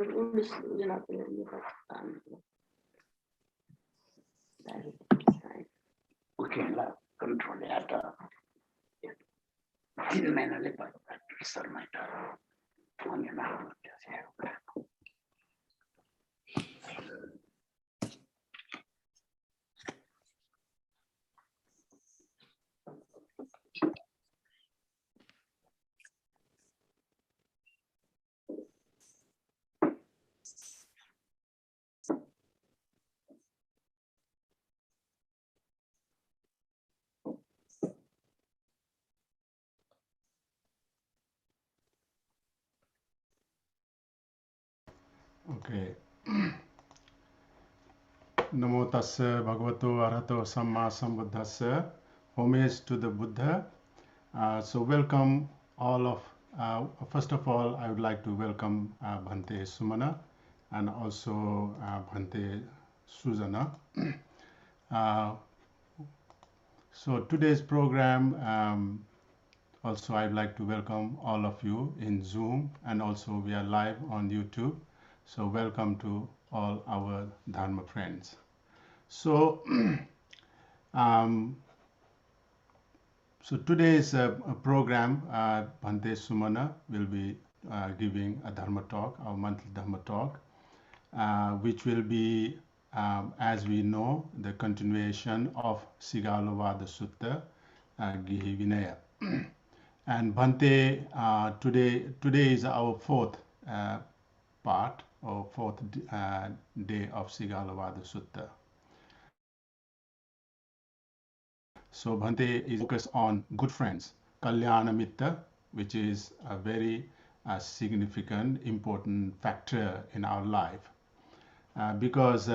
Okay, control it. 10 minutes later, start my time. 20 minutes. Okay. Namo tassa bhagavato arahato samma sambuddhassa. Homage to the Buddha. So welcome all of, first of all, I would like to welcome Bhante Sumana and also Bhante Sujana. So today's program, also I'd like to welcome all of you in Zoom, and also we are live on YouTube. So welcome to all our Dharma friends. So, so today's program, Bhante Sumana will be giving a Dharma talk, our monthly Dharma talk, which will be, as we know, the continuation of Sigalovada Sutta, Gihi Vinaya. And Bhante, today is our fourth part or fourth day of Sigalovada Sutta. So Bhante is focused on good friends, Kalyana Mitta, which is a very significant, important factor in our life. Because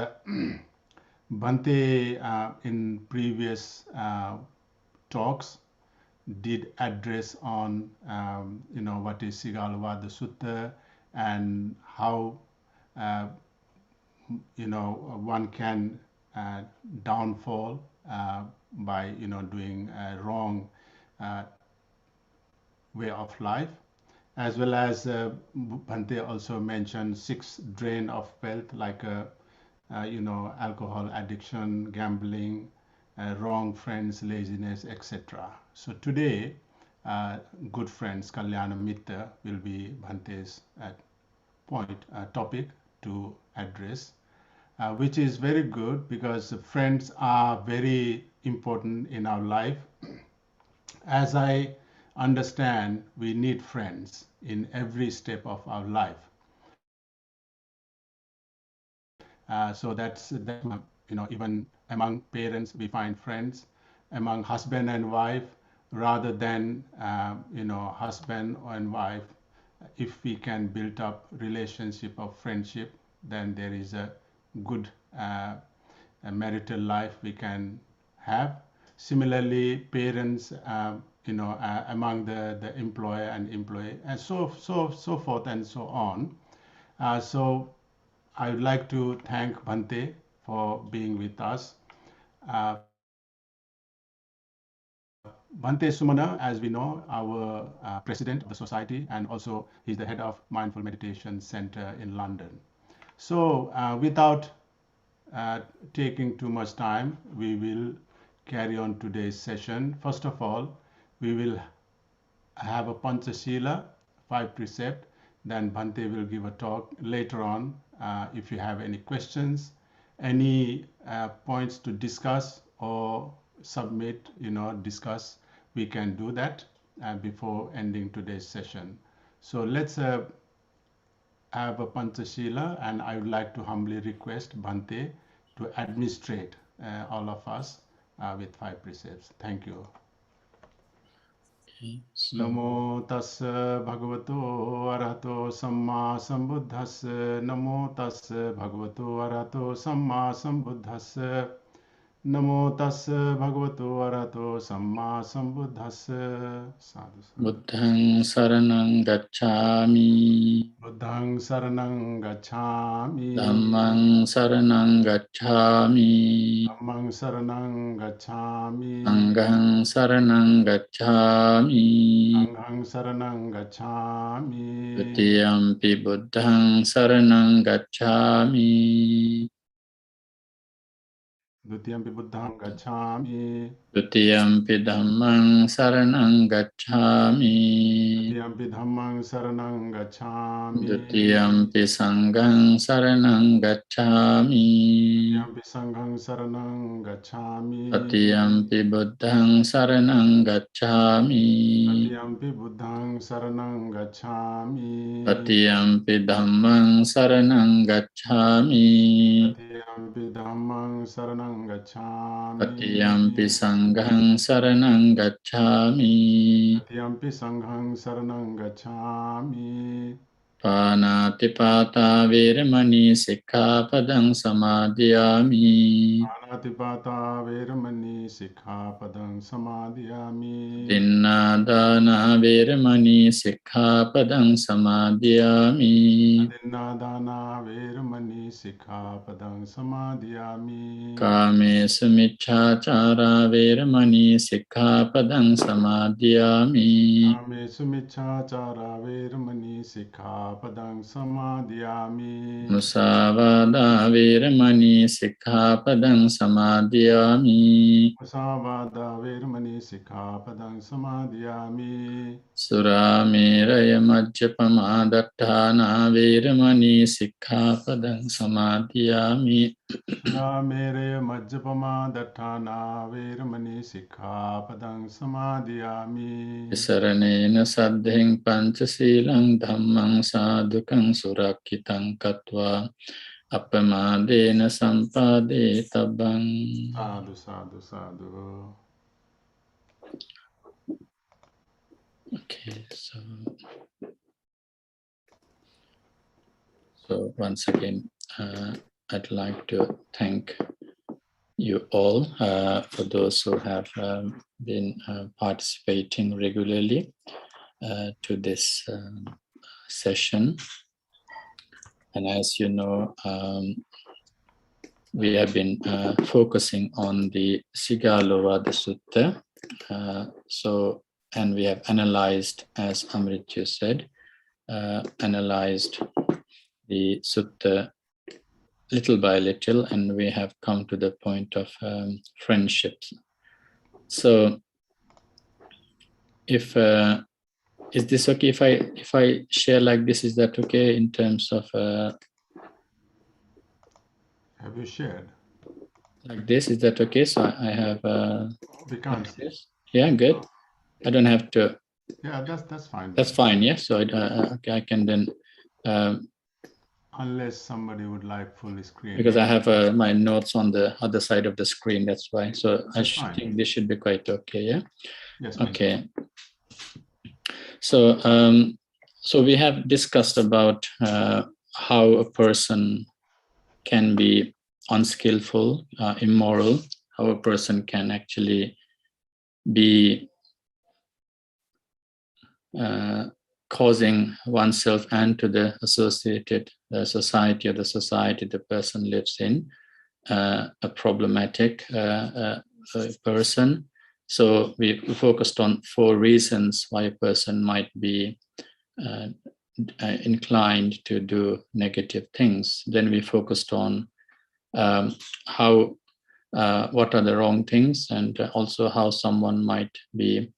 Bhante in previous talks did address on what is Sigalovada Sutta and how one can downfall by doing a wrong way of life, as well as Bhante also mentioned 6 drain of wealth, like alcohol addiction, gambling, wrong friends, laziness, etc. So today, good friends, Kalyana Mitta, will be Bhante's topic to address, which is very good because friends are very important in our life. As I understand, we need friends in every step of our life. So that's even among parents we find friends, among husband and wife, rather than husband and wife. If we can build up relationship of friendship, then there is a good a marital life we can have. Similarly, parents, among the employer and employee, and so forth and so on. So I would like to thank Bhante for being with us. Bhante Sumana, as we know, our president of the society, and also he's the head of Mindful Meditation Center in London. So without taking too much time, we will carry on today's session. First of all, we will have a Panchashila, 5 precepts. Then Bhante will give a talk later on. If you have any questions, any points to discuss or submit, discuss, we can do that before ending today's session. So let's have a Panchashila, and I would like to humbly request Bhante to administrate all of us with 5 precepts. Thank you. Okay, so Namo tassa bhagavato arahato samma sambuddhassa. Namo tassa bhagavato arahato samma sambuddhassa. Namo tassa bhagavato arahato samma sambuddhassa. Sadhu, sadhu. Buddhang saranang gacchami. Buddhang saranang gacchami. Dhammang saranang gacchami. Dhammang saranang gacchami. Sanghang saranang gacchami. Sanghang saranang gacchami. Tutiyampi buddhang saranang gacchami. Dutiyampi buddhang gacchami. Tutiyampi dhammang saranang gacchami. Dutiyampi dhammang saranang gacchami. Tutiyampi sanghang saranang gacchami. Dutiyampi sanghang saranang gacchami. Tatiyampi buddhang saranang gacchami. Tatiyampi buddhang saranang gacchami. Tatiyampi dhammang saranang gacchami. Tatiyampi dhammang saranang gacchami. Tatiyampi sanghang saranang gacchami. Tatiyampi sanghang saranang gacchami. Panatipata veramani sikkhapadang samadhiyami. Panatipata veramani sikkhapadang samadhiyami. Dinnādāna veramani sikkhapadang samadhiyami. Adinādāna veramani sikkhapadang samadhiyami. Kāmesu miccācārā veramani sikkhapadang samadhiyami. Kāmesu miccācārā veramani sikkhapadang samadhiyami. Musāvādā veramani sikkhapadang samadhiyami. Musāvādā veramani sikkhapadang samadhiyami. Surāmeraya majjapamā dattāna veramani sikkhapadang samadhiyami. Surameraya majjapamā datthāna veramani sikkhapadang samadhiyami. Saranena saddhiṃ pañcasīlaṃ dhammang sādhukang surakkitaṃ katva appamādena sampādē tabbang. Sadhu, sadhu, sadhu. Okay, so once again, I'd like to thank you all for those who have been participating regularly to this session. And as you know, we have been focusing on the Sigalovada Sutta. And we have analyzed, as Amritya said, analyzed the sutta little by little, and we have come to the point of friendship. So, if is this okay if I share like this? Is that okay in terms of? Have you shared? Like this, is that okay? So I have. We can't. Like this. Yeah, good. I don't have to. Yeah, that's fine. That's fine. Yeah. So okay, I can then. Unless somebody would like full screen. Because I have my notes on the other side of the screen. That's why. So that's I think this should be quite okay. Yeah. Yes. Okay. So so we have discussed about how a person can be unskillful, immoral, how a person can actually be causing oneself and to the associated society or the society the person lives in a problematic person. So we focused on 4 reasons why a person might be inclined to do negative things. Then we focused on how what are the wrong things, and also how someone might be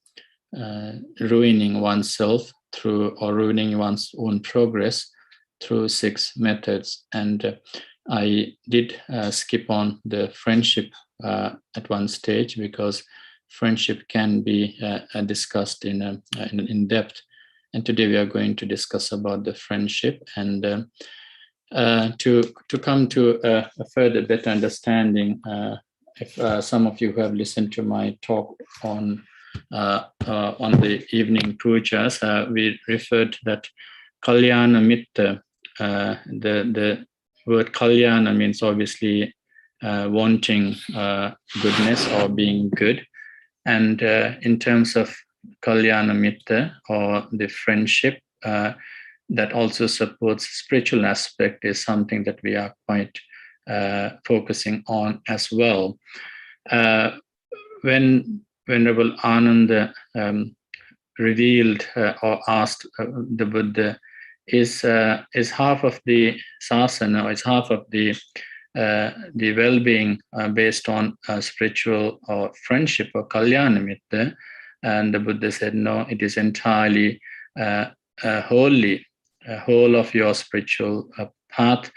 ruining oneself through, or ruining one's own progress through 6 methods. And I did skip on the friendship at one stage, because friendship can be discussed in depth. And today we are going to discuss about the friendship, and to come to a further better understanding. If some of you who have listened to my talk on the evening pujas, we referred that Kalyana Mitta. The word Kalyana means obviously wanting goodness or being good. And in terms of Kalyana Mitta, or the friendship that also supports spiritual aspect, is something that we are quite focusing on as well. When Venerable Ananda revealed or asked the Buddha, is half of the sasana, or is half of the well-being based on spiritual or friendship or kalyana mitta? And the Buddha said, no, it is entirely wholly, whole of your spiritual path,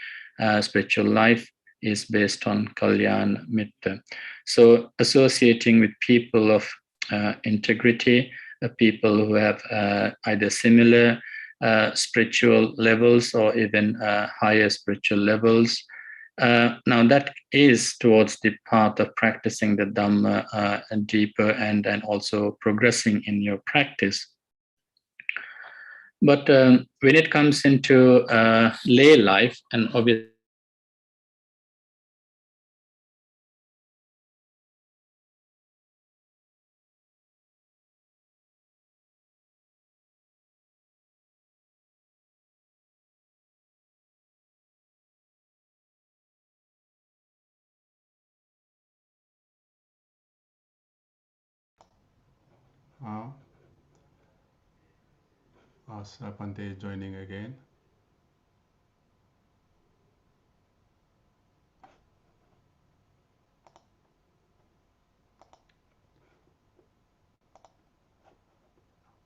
spiritual life is based on kalyana mitta. So associating with people of integrity, people who have either similar spiritual levels or even higher spiritual levels. Now that is towards the path of practicing the Dhamma deeper and also progressing in your practice. But when it comes into lay life, and obviously Sarapante is joining again.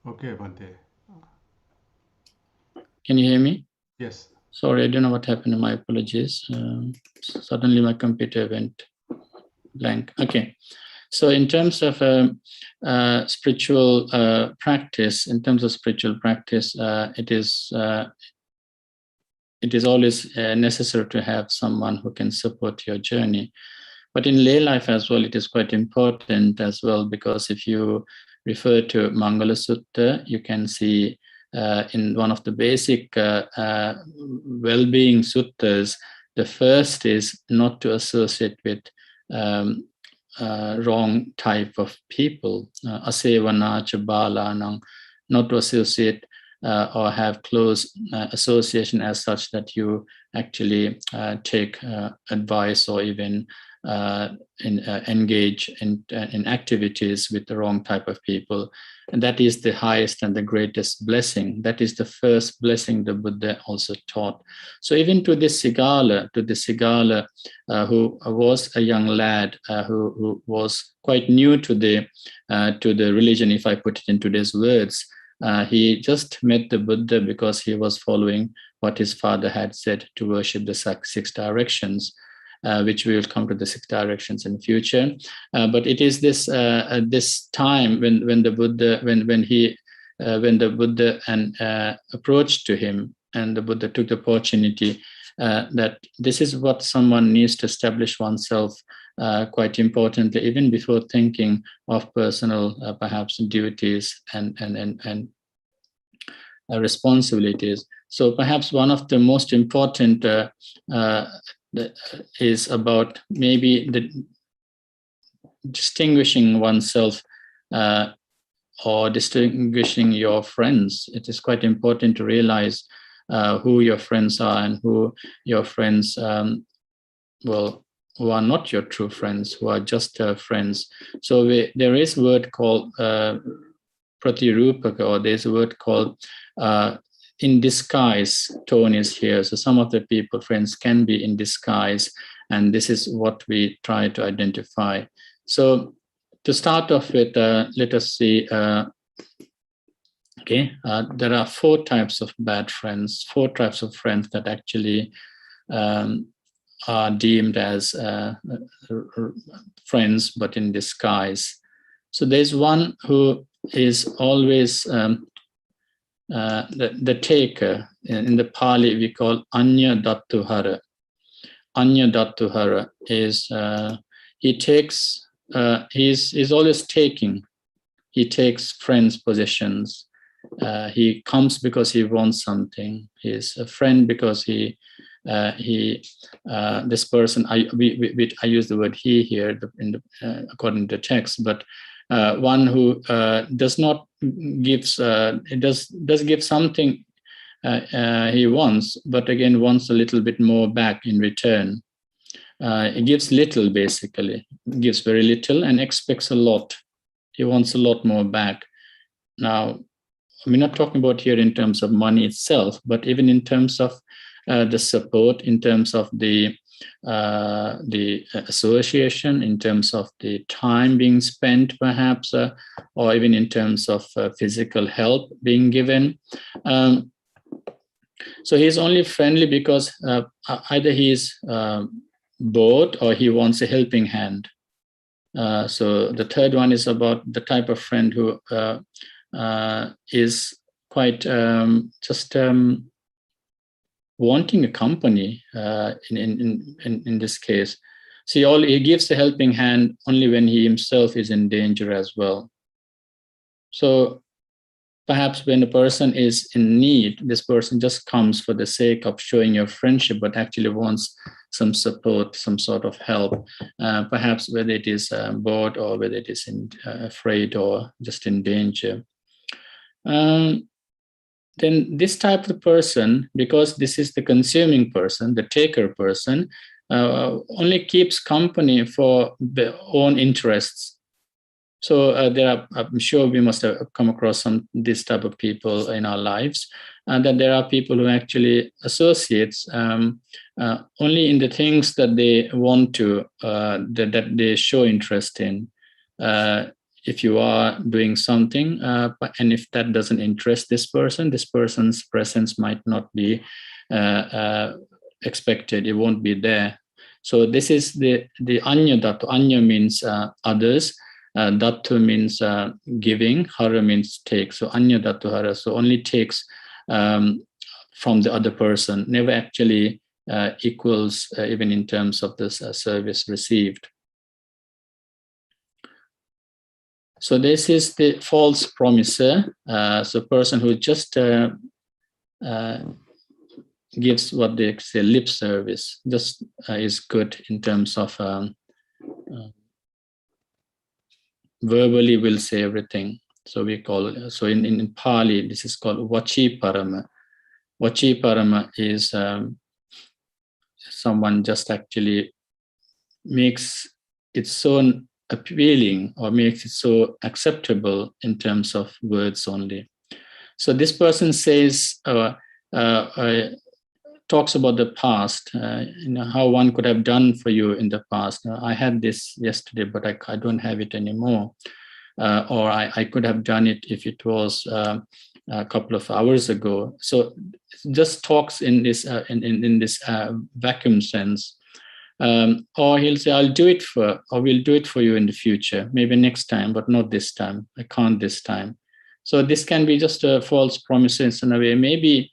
Okay, Bhante. can you hear me? Yes. Sorry, I don't know what happened. My apologies. Suddenly my computer went blank. Okay. So in terms of spiritual practice, it is always necessary to have someone who can support your journey. But in lay life as well, it is quite important as well, because if you refer to Mangala Sutta, you can see in one of the basic well-being suttas, the first is not to associate with wrong type of people, asevanacha balanang, not to associate or have close association as such that you actually take advice or even engage in activities with the wrong type of people. And that is the highest and the greatest blessing. That is the first blessing the Buddha also taught. So even to this Sigala, who was a young lad who was quite new to the religion, if I put it in today's words, he just met the Buddha because he was following what his father had said, to worship the six directions, which we will come to the six directions in the future. But it is this time when the Buddha approached to him, and the Buddha took the opportunity that this is what someone needs to establish oneself quite importantly, even before thinking of personal perhaps duties and responsibilities. So perhaps one of the most important is about maybe the distinguishing oneself or distinguishing your friends. It is quite important to realize who your friends are and who your friends, who are not your true friends, who are just friends. So there is a word called pratirupaka, or there's a word called in disguise tone is here. So some of the people, friends, can be in disguise, and this is what we try to identify. So to start off with, let us see, there are 4 types of bad friends, 4 types of friends that actually are deemed as friends, but in disguise. So there's one who is always the taker. In the Pali, we call Anya Dattuhara. Anya Dattuhara is, he takes, he's always taking. He takes friends' possessions. He comes because he wants something. He's a friend because he this person, I use the word he here according to text, but one who does not gives does give something he wants, but again wants a little bit more back in return. He gives little, basically, gives very little and expects a lot. He wants a lot more back. Now, we're not talking about here in terms of money itself, but even in terms of the support, in terms of the association, in terms of the time being spent, perhaps, or even in terms of physical help being given. So he's only friendly because either he's bored or he wants a helping hand. So the third one is about the type of friend who is quite just wanting a company in this case. See, he gives a helping hand only when he himself is in danger as well. So perhaps when a person is in need, this person just comes for the sake of showing your friendship, but actually wants some support, some sort of help, perhaps whether it is bored or whether it is afraid or just in danger. Then this type of person, because this is the consuming person, the taker person, only keeps company for their own interests. So I'm sure we must have come across this type of people in our lives, and that there are people who actually associates only in the things that they want to, that they show interest in. If you are doing something, and if that doesn't interest this person's presence might not be expected. It won't be there. So this is the anya dhatu. Anya means others. Dhatu means giving. Hara means take. So anya dhatu hara. So only takes from the other person. Never actually equals even in terms of this service received. So this is the false promiser. So person who just gives what they say lip service, just is good in terms of verbally will say everything. So we call, so in Pali, this is called Vachi Parama. Vachi Parama is someone just actually makes it so appealing or makes it so acceptable in terms of words only. So this person says, talks about the past, how one could have done for you in the past. I had this yesterday, but I don't have it anymore. Or I could have done it if it was a couple of hours ago. So just talks in this vacuum sense. Or he'll say, we'll do it for you in the future, maybe next time, but not this time. I can't this time. So this can be just a false promises in a way, maybe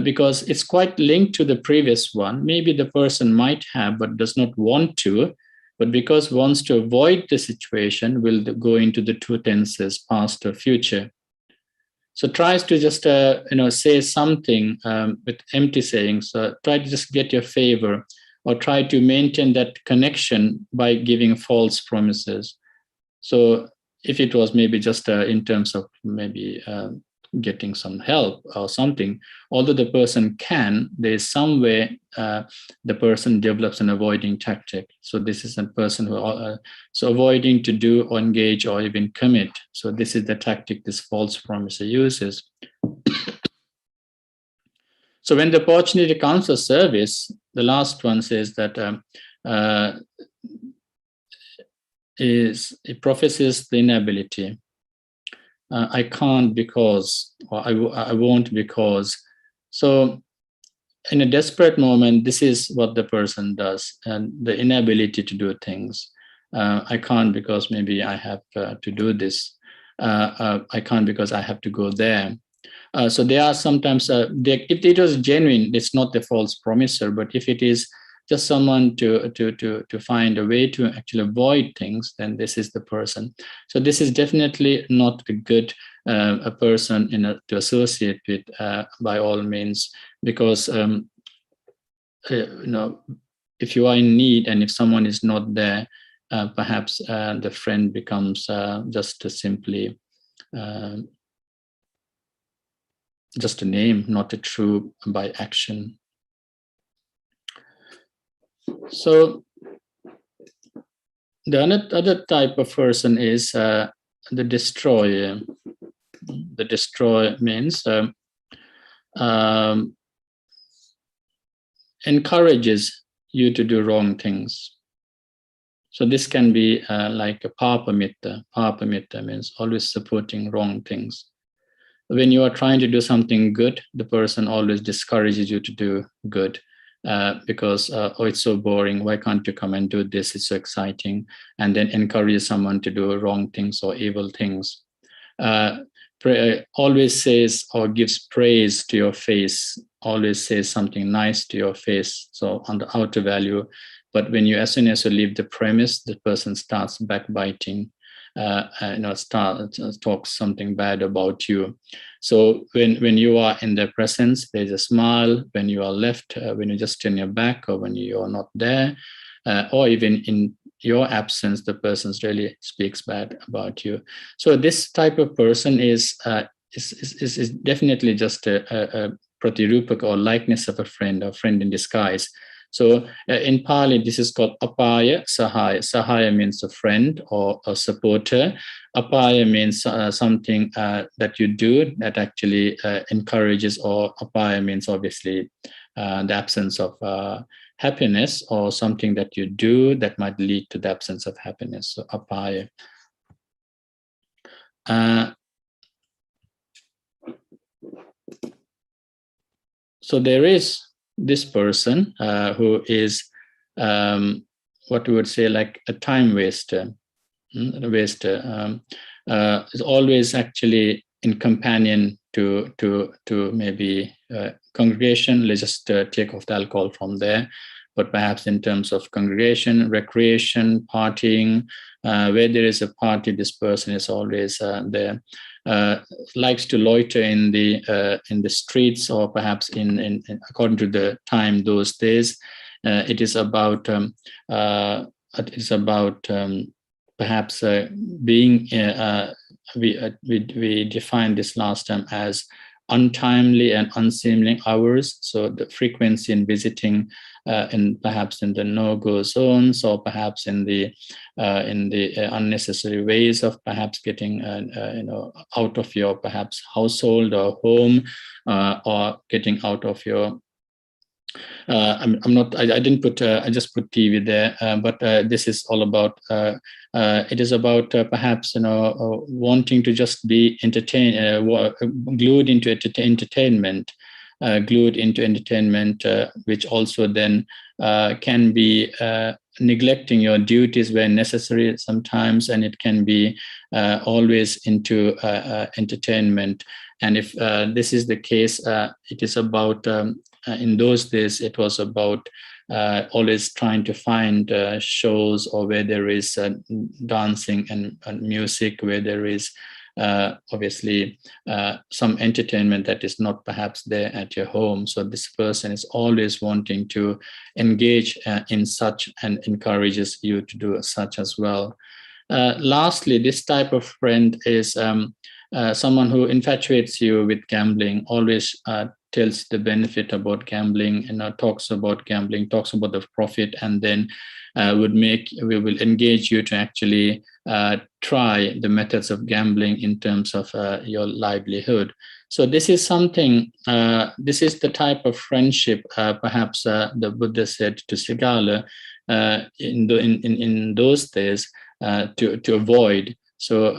because it's quite linked to the previous one. Maybe the person might have, but does not want to, but because wants to avoid the situation, will go into the two tenses, past or future. So tries to just, say something with empty sayings. Try to just get your favor, or try to maintain that connection by giving false promises. So if it was maybe just in terms of maybe getting some help or something, although the person can, there is some way the person develops an avoiding tactic. So this is a person who, so avoiding to do or engage or even commit. So this is the tactic this false promiser uses. So when the opportunity comes for service, the last one says that it professes the inability. I can't because, or I won't because. So in a desperate moment, this is what the person does, and the inability to do things. I can't because maybe I have to do this. I can't because I have to go there. So there are sometimes, if it was genuine, it's not the false promiser, but if it is just someone to find a way to actually avoid things, then this is the person. So this is definitely not a good a person to associate with by all means, because if you are in need and if someone is not there, perhaps the friend becomes just simply just a name, not a true by action. So the other type of person is the destroyer. The destroyer means encourages you to do wrong things. So this can be like a papamitta. Papamitta means always supporting wrong things. When you are trying to do something good, the person always discourages you to do good because, oh, it's so boring. Why can't you come and do this? It's so exciting. And then encourages someone to do wrong things or evil things. Always says or gives praise to your face, always says something nice to your face. So on the outer value, but when you, as soon as you leave the premise, the person starts backbiting, talks something bad about you. So when you are in their presence, there's a smile. When you are left, when you just turn your back, or when you are not there, or even in your absence, the person really speaks bad about you. So this type of person is definitely just a pratirupak or likeness of a friend in disguise. So in Pali, this is called apaya sahaya. Sahaya means a friend or a supporter. Apaya means something that you do that actually encourages, or apaya means obviously the absence of happiness, or something that you do that might lead to the absence of happiness. So apaya. So there is this person who is what we would say like a time waster. Is always actually in companion to maybe congregation. Let's just take off the alcohol from there. But perhaps in terms of congregation, recreation, partying, where there is a party, this person is always there. Likes to loiter in the streets, or perhaps in according to the time those days. It is about perhaps being. We defined this last time as untimely and unseemly hours. So the frequency in visiting, perhaps in the no-go zones, or perhaps in the unnecessary ways of perhaps getting out of your perhaps household or home, or getting out of your. I didn't put. I just put TV there, but this is all about. It is about perhaps wanting to just be entertained, glued into entertainment, which also then can be neglecting your duties where necessary sometimes, and it can be always into entertainment. And if this is the case, it is about. In those days, it was about always trying to find shows, or where there is dancing and music, where there is obviously some entertainment that is not perhaps there at your home. So this person is always wanting to engage in such, and encourages you to do such as well. Lastly, this type of friend is someone who infatuates you with gambling, always tells the benefit about gambling, talks about gambling, talks about the profit, and then we will engage you to actually try the methods of gambling in terms of your livelihood. So this is something, this is the type of friendship perhaps the Buddha said to Sigala in those days to avoid. So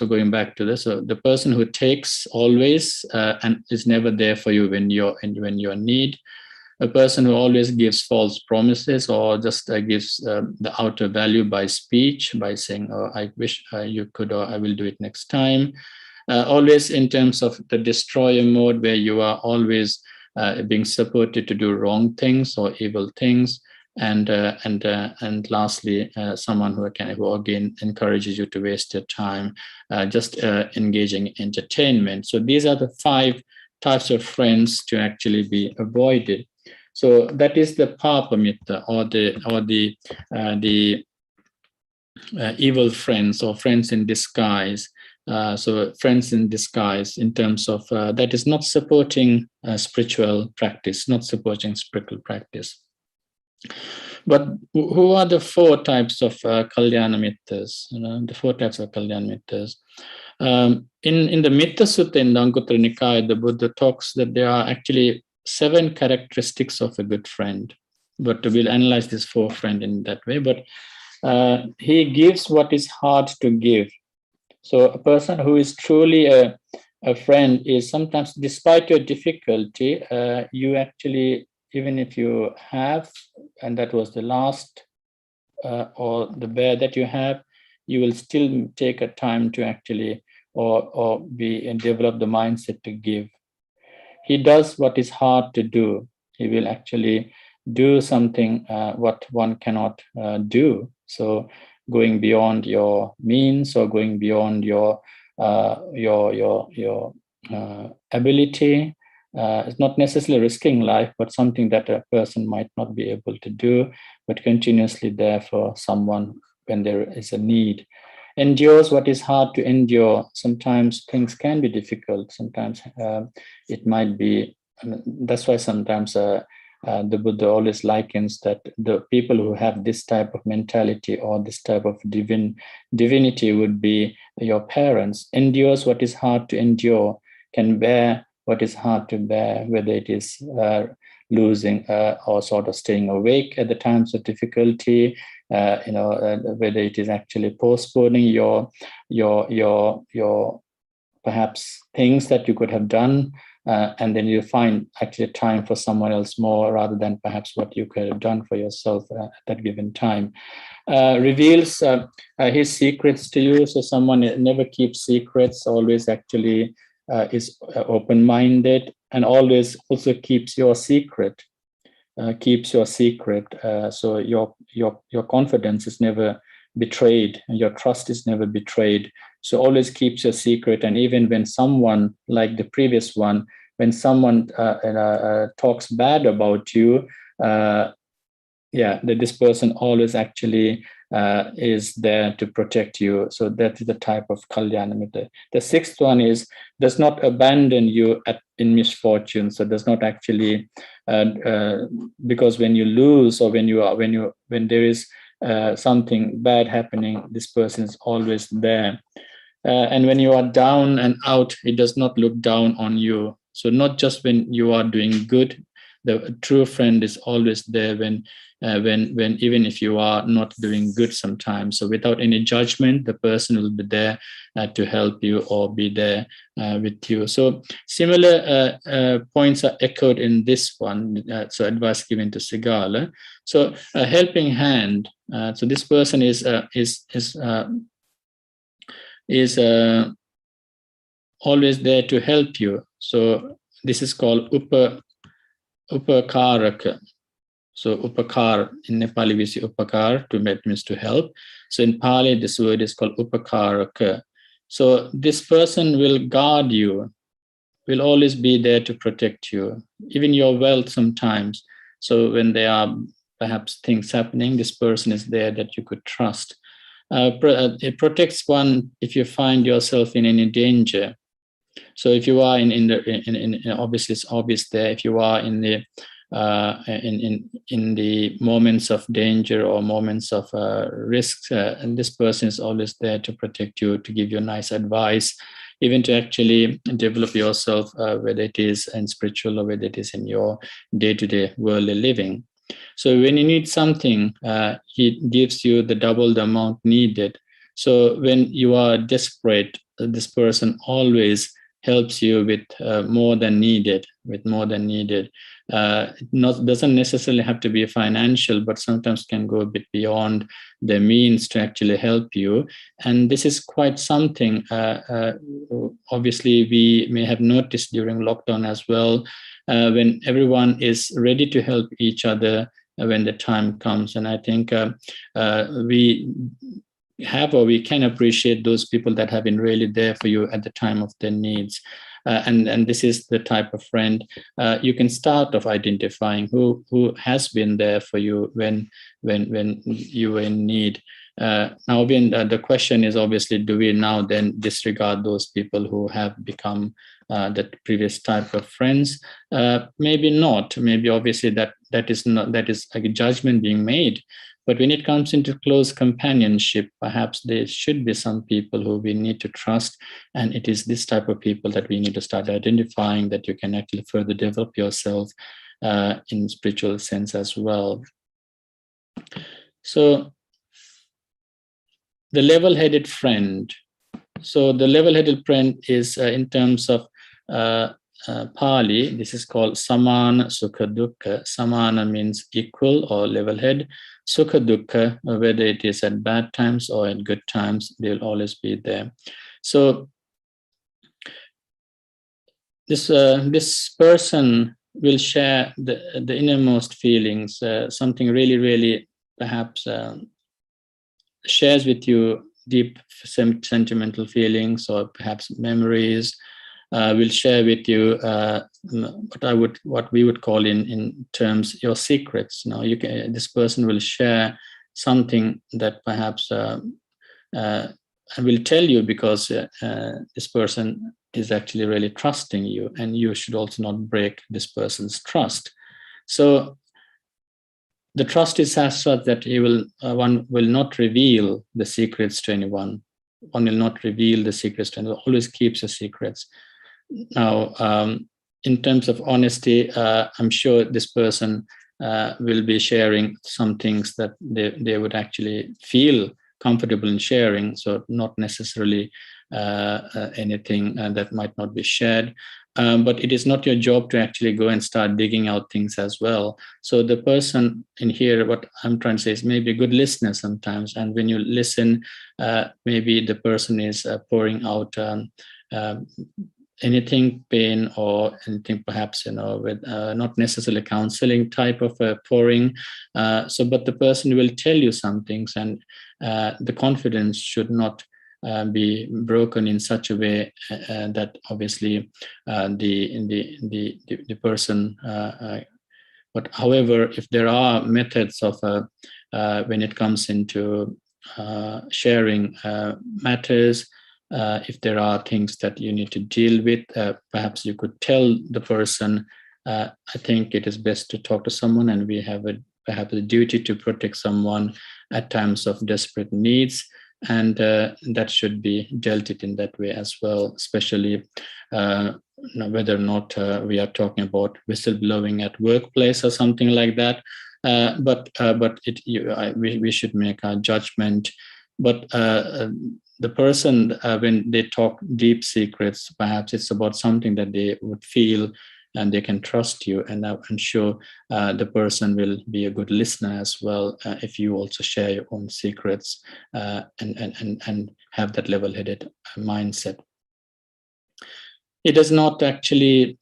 going back to this, so the person who takes always and is never there for you when you're in need, a person who always gives false promises, or just gives the outer value by speech, by saying, "Oh, I wish you could," or "I will do it next time." Always in terms of the destroyer mode, where you are always being supported to do wrong things or evil things. And lastly, someone who again encourages you to waste your time, just engaging in entertainment. So these are the 5 types of friends to actually be avoided. So that is the papamitta, or the evil friends, or friends in disguise. So friends in disguise, in terms of that is not supporting spiritual practice, not supporting spiritual practice. But who are the four types of kalyana mittas? The four types of kalyana mittas. In the Mitta Sutta in the Anguttara Nikaya, the Buddha talks that there are actually 7 characteristics of a good friend. But we'll analyze this 4 friend in that way. But he gives what is hard to give. So a person who is truly a friend is sometimes, despite your difficulty, you actually, even if you have, and that was the last or the bear that you have, you will still take a time to actually or be and develop the mindset to give. He does what is hard to do. He will actually do something what one cannot do. So going beyond your means, or going beyond your ability. It's not necessarily risking life, but something that a person might not be able to do, but continuously there for someone when there is a need. Endures what is hard to endure. Sometimes things can be difficult. Sometimes it might be, that's why sometimes the Buddha always likens that the people who have this type of mentality or this type of divinity would be your parents. Endures what is hard to endure, can bear what is hard to bear, whether it is losing or sort of staying awake at the times of difficulty, whether it is actually postponing your perhaps things that you could have done, and then you find actually time for someone else more rather than perhaps what you could have done for yourself at that given time. Reveals his secrets to you. So someone never keeps secrets, always actually is open-minded, and always also keeps your secret. So your confidence is never betrayed, and your trust is never betrayed. So always keeps your secret. And even when someone, like the previous one, when someone talks bad about you, that this person always actually is there to protect you. So that is the type of kalyana mitta. The 6th one is does not abandon you in misfortune. So does not actually because when you lose, or when there is something bad happening, this person is always there. And when you are down and out, it does not look down on you. So not just when you are doing good, the true friend is always there when even if you are not doing good sometimes. So without any judgment, the person will be there to help you or be there with you. So similar points are echoed in this one. So advice given to Sigala. So a helping hand. So this person is always there to help you. So this is called upakaraka. So upakar, in Nepali we say upakar, means to help. So in Pali this word is called upakaraka. So this person will guard you, will always be there to protect you, even your wealth sometimes. So when there are perhaps things happening, this person is there that you could trust. It protects one if you find yourself in any danger. So if you are in obviously it's obvious there, if you are in the moments of danger or moments of risks, and this person is always there to protect you, to give you nice advice, even to actually develop yourself, whether it is in spiritual or whether it is in your day-to-day worldly living. So when you need something, he gives you the double the amount needed. So when you are desperate, this person always helps you with more than needed. Doesn't necessarily have to be financial, but sometimes can go a bit beyond their means to actually help you. And this is quite something, obviously we may have noticed during lockdown as well, when everyone is ready to help each other when the time comes. And I think we can appreciate those people that have been really there for you at the time of their needs. and this is the type of friend you can start off identifying who has been there for you when you were in need. Now, again, the question is obviously, do we now then disregard those people who have become that previous type of friends? Maybe not. Maybe obviously that is a judgment being made. But when it comes into close companionship, perhaps there should be some people who we need to trust, and it is this type of people that we need to start identifying, that you can actually further develop yourself in spiritual sense as well. So the level-headed friend. So the level-headed friend is in terms of Pali, this is called Samana Sukha Dukkha. Samana means equal or level-head. Sukha Dukkha, whether it is at bad times or at good times, they'll always be there. So this person will share the innermost feelings, something really, really perhaps shares with you deep sentimental feelings or perhaps memories. Will share with you what we would call in terms your secrets. Now, this person will share something that perhaps I will tell you because this person is actually really trusting you, and you should also not break this person's trust. So the trust is as such that one will not reveal the secrets to anyone. One will not reveal the secrets to anyone. Always keeps the secrets. Now, in terms of honesty, I'm sure this person will be sharing some things that they would actually feel comfortable in sharing, so not necessarily anything that might not be shared. But it is not your job to actually go and start digging out things as well. So the person in here, what I'm trying to say is maybe a good listener sometimes. And when you listen, maybe the person is pouring out anything, pain or anything, perhaps, with not necessarily counseling type of pouring. But the person will tell you some things, and the confidence should not be broken in such a way that obviously the person. But however, if there are methods of when it comes into sharing matters, if there are things that you need to deal with, perhaps you could tell the person, I think it is best to talk to someone, and we have perhaps a duty to protect someone at times of desperate needs. And that should be dealt with in that way as well, especially whether or not we are talking about whistleblowing at workplace or something like that. But we should make a judgment. But the person, when they talk deep secrets, perhaps it's about something that they would feel and they can trust you. And I'm sure the person will be a good listener as well if you also share your own secrets and have that level-headed mindset. It does not actually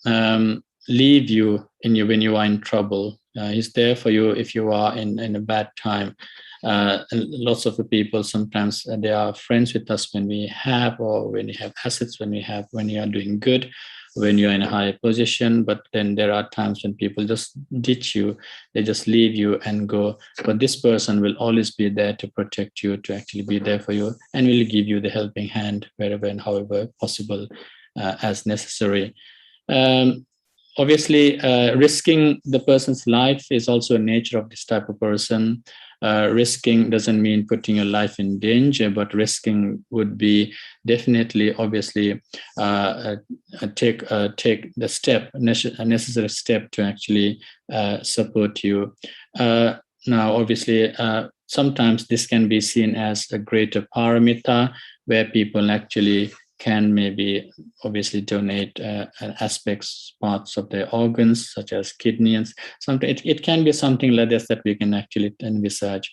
leave you when you are in trouble. He's there for you if you are in a bad time. And lots of the people, sometimes they are friends with us when we have, or when we have assets, when you are doing good, when you're in a high position. But then there are times when people just ditch you, they just leave you and go. But this person will always be there to protect you, to actually be there for you, and will give you the helping hand wherever and however possible as necessary. Obviously, risking the person's life is also a nature of this type of person. Risking doesn't mean putting your life in danger, but risking would be definitely, obviously, take the step, a necessary step to actually support you. Now, obviously, sometimes this can be seen as a greater paramita, where people actually can maybe obviously donate aspects, parts of their organs, such as kidneys. It can be something like this that we can actually envisage.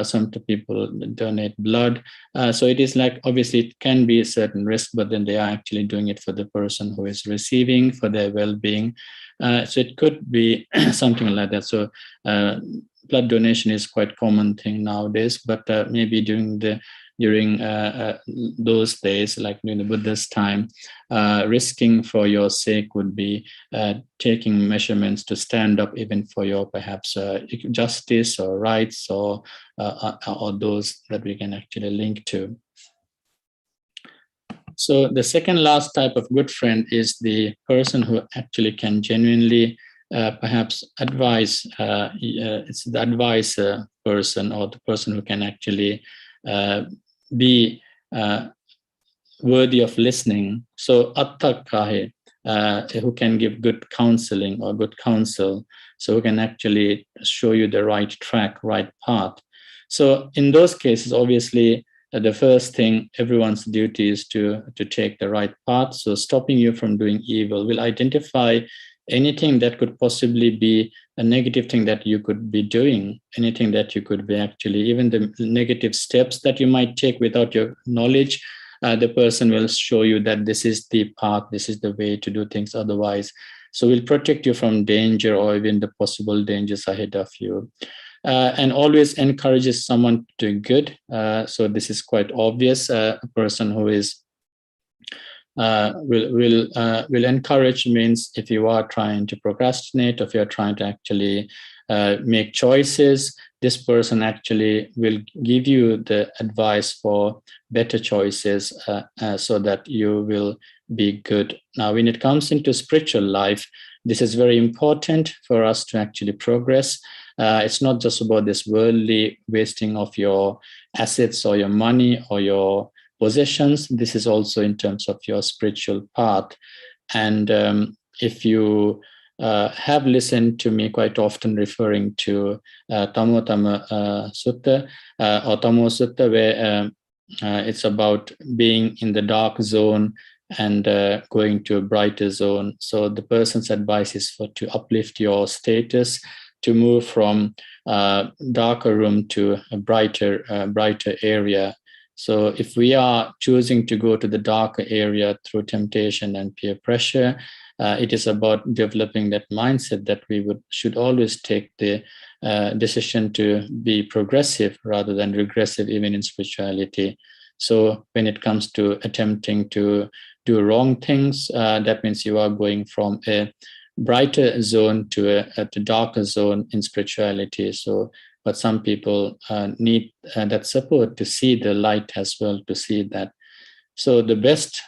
Some people donate blood. So it is like, obviously, it can be a certain risk, but then they are actually doing it for the person who is receiving, for their well-being. So it could be something like that. So blood donation is quite a common thing nowadays, but maybe during the during those days, like during the Buddha's time, risking for your sake would be taking measurements to stand up even for your perhaps justice or rights or those that we can actually link to. So the second last type of good friend is the person who actually can genuinely perhaps advise. It's the advisor person, or the person who can actually be worthy of listening. So attakahe, who can give good counseling or good counsel, so who can actually show you the right track, right path. So in those cases, obviously, the first thing, everyone's duty is to take the right path. So stopping you from doing evil will identify anything that could possibly be a negative thing that you could be doing, anything that you could be actually, even the negative steps that you might take without your knowledge, the person will show you that this is the path, this is the way to do things otherwise. So we'll protect you from danger or even the possible dangers ahead of you. And always encourages someone to do good. So this is quite obvious. A person who is will encourage means if you are trying to procrastinate, if you are trying to actually make choices, this person actually will give you the advice for better choices so that you will be good. Now, when it comes into spiritual life, this is very important for us to actually progress. It's not just about this worldly wasting of your assets or your money or your possessions. This is also in terms of your spiritual path. And if you have listened to me quite often referring to Tamotama Sutta or Tamo Sutta, where it's about being in the dark zone and going to a brighter zone. So the person's advice is to uplift your status, to move from darker room to a brighter area. So if we are choosing to go to the darker area through temptation and peer pressure, it is about developing that mindset that we should always take the decision to be progressive rather than regressive, even in spirituality. So when it comes to attempting to do wrong things, that means you are going from a brighter zone to a darker zone in spirituality. So, but some people need that support to see the light as well, to see that. So the best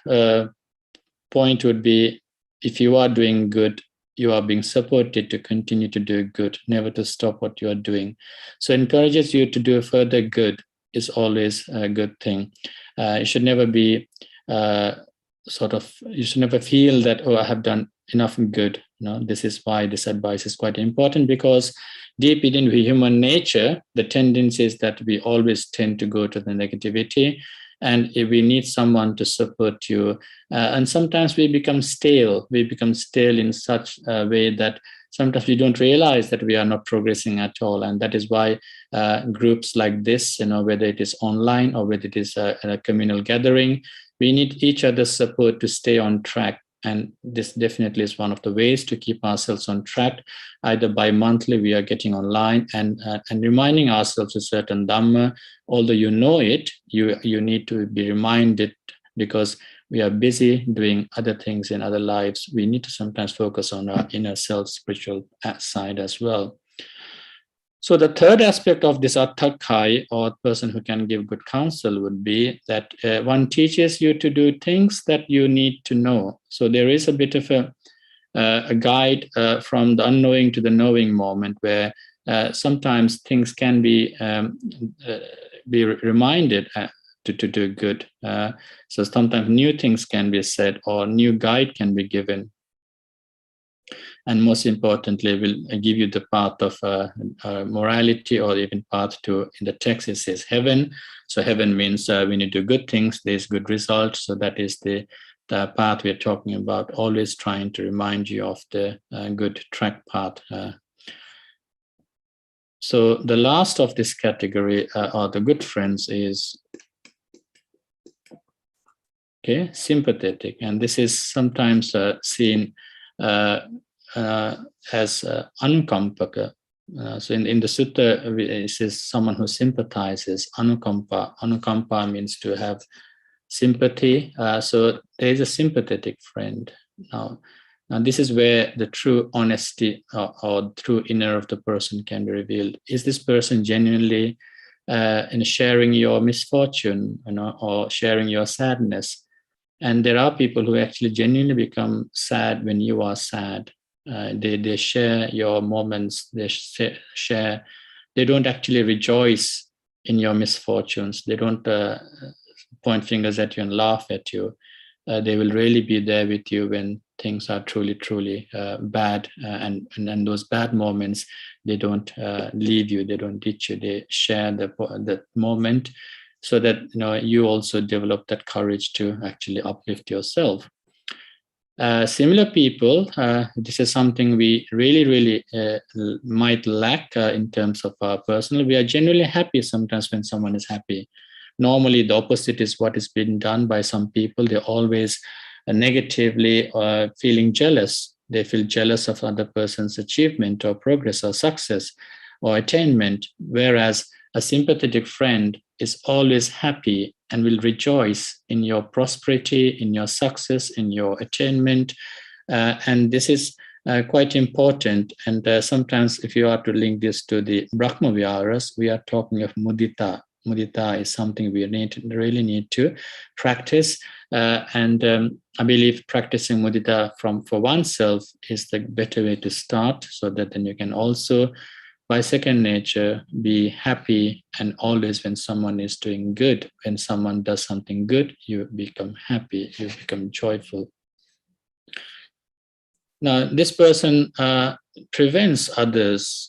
point would be, if you are doing good, you are being supported to continue to do good, never to stop what you are doing. So encourages you to do further good is always a good thing. You should never be you should never feel that, oh, I have done enough good. This is why this advice is quite important, because deep in human nature, the tendency is that we always tend to go to the negativity, and if we need someone to support you. And sometimes we become stale. We become stale in such a way that sometimes we don't realize that we are not progressing at all. And that is why groups like this, whether it is online or whether it is a communal gathering, we need each other's support to stay on track. And this definitely is one of the ways to keep ourselves on track. Either bi-monthly, we are getting online and reminding ourselves a certain Dharma. Although you know it, you need to be reminded, because we are busy doing other things in other lives. We need to sometimes focus on our inner self, spiritual side as well. So the third aspect of this attakai, or person who can give good counsel, would be that one teaches you to do things that you need to know. So there is a bit of a guide from the unknowing to the knowing moment, where sometimes things can be reminded to do good. So sometimes new things can be said, or new guide can be given. And most importantly, will give you the path of morality, or even path to, in the text it says heaven. So heaven means when you do good things, there's good results. So that is the path we're talking about, always trying to remind you of the good track path. So the last of this category are the good friends is sympathetic. And this is sometimes seen as unkampaka, So in the sutta, it says someone who sympathizes, anukampa. Anukampa means to have sympathy. So there is a sympathetic friend. Now this is where the true honesty or true inner of the person can be revealed. Is this person genuinely in sharing your misfortune, or sharing your sadness? And there are people who actually genuinely become sad when you are sad. They share your moments. They share. They don't actually rejoice in your misfortunes. They don't point fingers at you and laugh at you. They will really be there with you when things are truly, truly bad. And those bad moments, they don't leave you. They don't ditch you. They share the moment, so that you also develop that courage to actually uplift yourself. Similar people, this is something we really might lack in terms of our personal. We are genuinely happy sometimes when someone is happy. Normally, the opposite is what is being done by some people. They're always negatively feeling jealous. They feel jealous of other person's achievement or progress or success or attainment, whereas a sympathetic friend is always happy and will rejoice in your prosperity, in your success, in your attainment. And this is quite important. And sometimes if you are to link this to the Brahma Viharas, we are talking of mudita. Mudita is something we really need to practice. And I believe practicing mudita for oneself is the better way to start, so that then you can also, by second nature, be happy. And always when someone is doing good, when someone does something good, you become happy, you become joyful. Now, this person prevents others.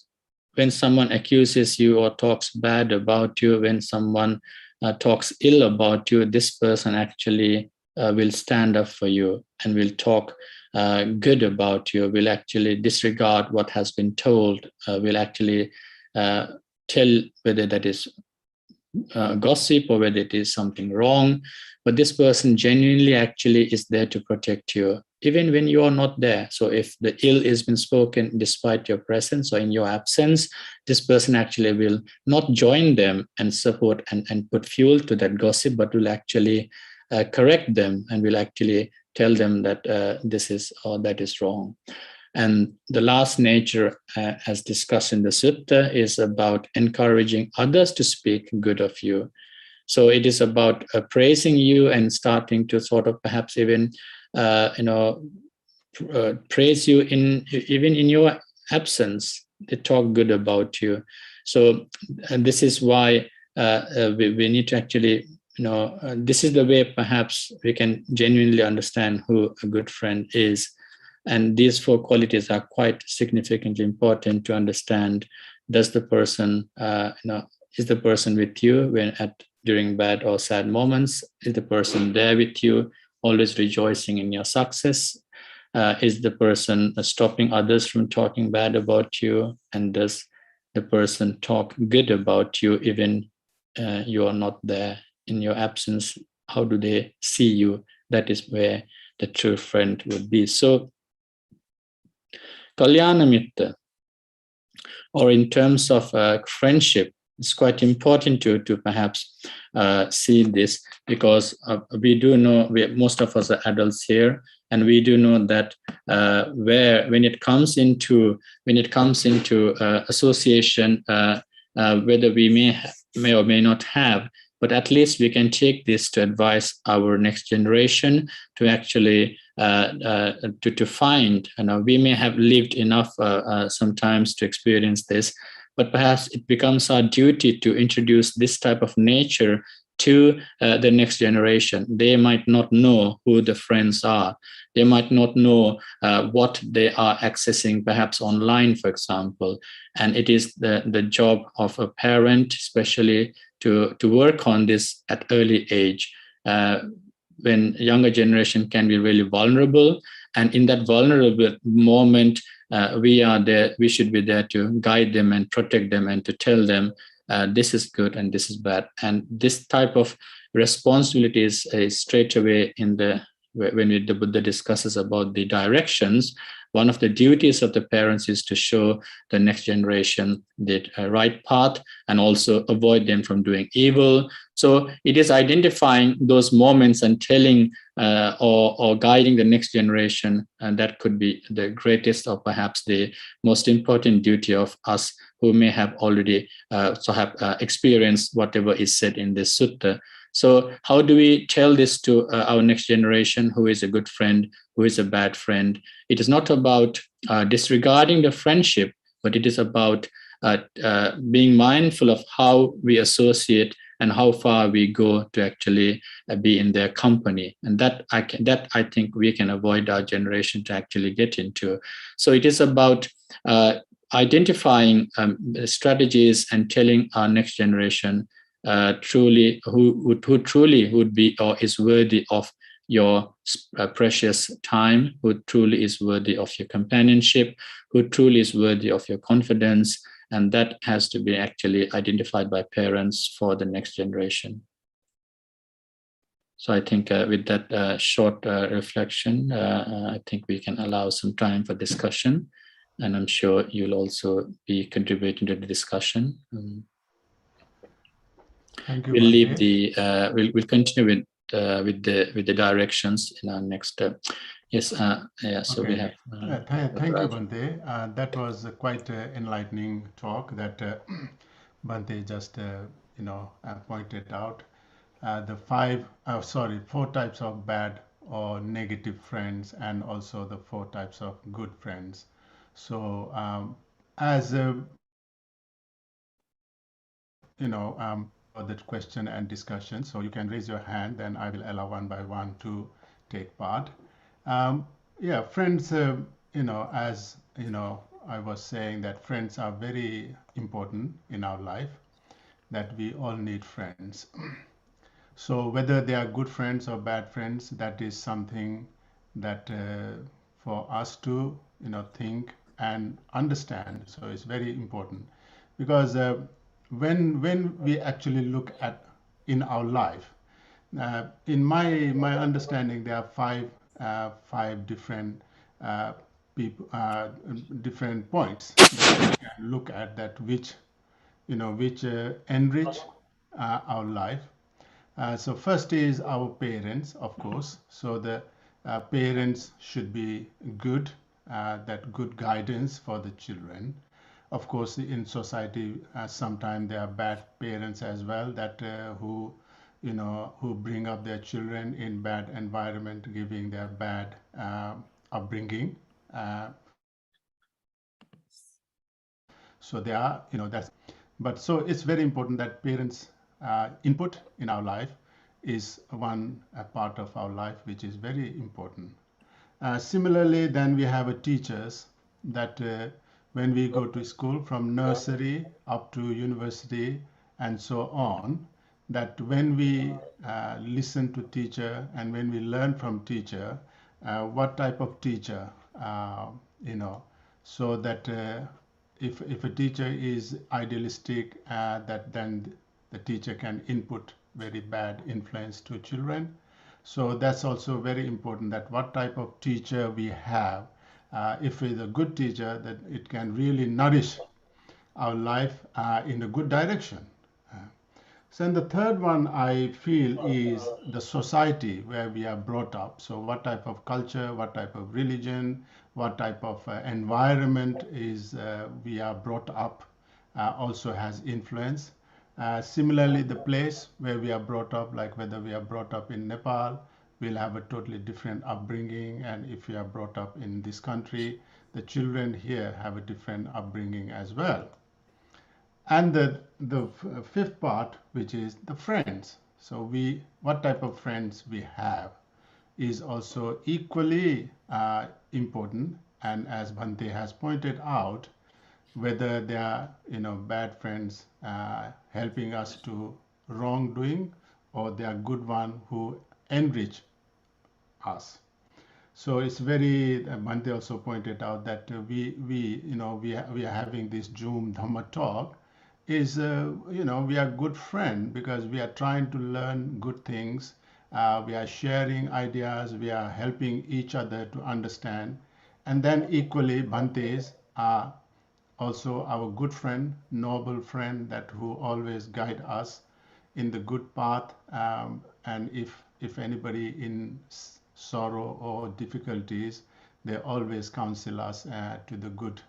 When someone accuses you or talks bad about you, when someone talks ill about you, this person actually will stand up for you and will talk good about you, will actually disregard what has been told, will actually tell whether that is gossip or whether it is something wrong. But this person genuinely actually is there to protect you, even when you are not there. So if the ill has been spoken despite your presence or in your absence, this person actually will not join them and support and put fuel to that gossip, but will actually correct them and will actually tell them that this is or that is wrong. And the last nature, as discussed in the sutta, is about encouraging others to speak good of you. So it is about praising you and starting to sort of perhaps even, praise you even in your absence. They talk good about you. So this is why we need to actually, this is the way perhaps we can genuinely understand who a good friend is. And these four qualities are quite significantly important to understand. Does the person, is the person with you during bad or sad moments? Is the person there with you, always rejoicing in your success? Is the person stopping others from talking bad about you? And does the person talk good about you even you are not there? In your absence, how do they see you? That is where the true friend would be. So Kalyana Mitta, or in terms of friendship, it's quite important to perhaps see this, because we do know, most of us are adults here, and we do know that when it comes into association, whether we may or may not have, but at least we can take this to advise our next generation to actually to find. We may have lived enough sometimes to experience this, but perhaps it becomes our duty to introduce this type of nature to the next generation. They might not know who the friends are. They might not know what they are accessing, perhaps online, for example. And it is the job of a parent, especially, to work on this at early age, when younger generation can be really vulnerable. And in that vulnerable moment, we are there. We should be there to guide them and protect them and to tell them this is good and this is bad. And this type of responsibility is straight away in the when the Buddha discusses about the directions, one of the duties of the parents is to show the next generation the right path and also avoid them from doing evil. So it is identifying those moments and telling or guiding the next generation, and that could be the greatest or perhaps the most important duty of us who may have already experienced whatever is said in this sutta. So how do we tell this to our next generation? Who is a good friend? Who is a bad friend? It is not about disregarding the friendship, but it is about being mindful of how we associate and how far we go to actually be in their company. And that I think we can avoid our generation to actually get into. So it is about identifying strategies and telling our next generation truly who truly would be or is worthy of your precious time, who truly is worthy of your companionship, who truly is worthy of your confidence. And that has to be actually identified by parents for the next generation. So I think with that short reflection, I think we can allow some time for discussion. And I'm sure you'll also be contributing to the discussion. Thank you, We'll leave Bhante. we'll continue with the directions in our next. Yes, yeah. So Okay. we have. Thank you, Bhante. That was quite enlightening talk that Bhante just pointed out. The four types of bad or negative friends, and also the four types of good friends. So as for that question and discussion, so you can raise your hand, then I will allow one by one to take part. Yeah, friends, as I was saying that friends are very important in our life, that we all need friends. So whether they are good friends or bad friends, that is something that for us to think and understand. So it's very important because when we actually look at in our life, in my understanding, there are five different people, different points that we can look at that which enrich our life. So first is our parents, of course. So the parents should be good, that good guidance for the children. Of course, in society, sometimes there are bad parents as well that who bring up their children in bad environment, giving their bad upbringing. So they are, but so it's very important that parents' input in our life is one part of our life which is very important. Similarly, then we have teachers that when we go to school from nursery up to university and so on, that when we listen to teacher and when we learn from teacher, what type of teacher, so that if a teacher is idealistic, that then the teacher can input very bad influence to children. So that's also very important, that what type of teacher we have. If it's a good teacher, that it can really nourish our life in a good direction. So and the third one I feel is the society where we are brought up. So what type of culture, what type of religion, what type of environment is we are brought up also has influence. Similarly, the place where we are brought up, like whether we are brought up in Nepal, we'll have a totally different upbringing. And if we are brought up in this country, the children here have a different upbringing as well. And the fifth part, which is the friends. So what type of friends we have is also equally important. And as Bhante has pointed out, whether they are bad friends helping us to wrongdoing, or they are good one who enrich us. So it's very. Bhante also pointed out that we are having this Zoom Dhamma talk. Is we are good friend because we are trying to learn good things We are sharing ideas. We are helping each other to understand. And then equally, Bhantes are also our good friend, noble friend that who always guide us in the good path. And if anybody in sorrow or difficulties, they always counsel us to the good,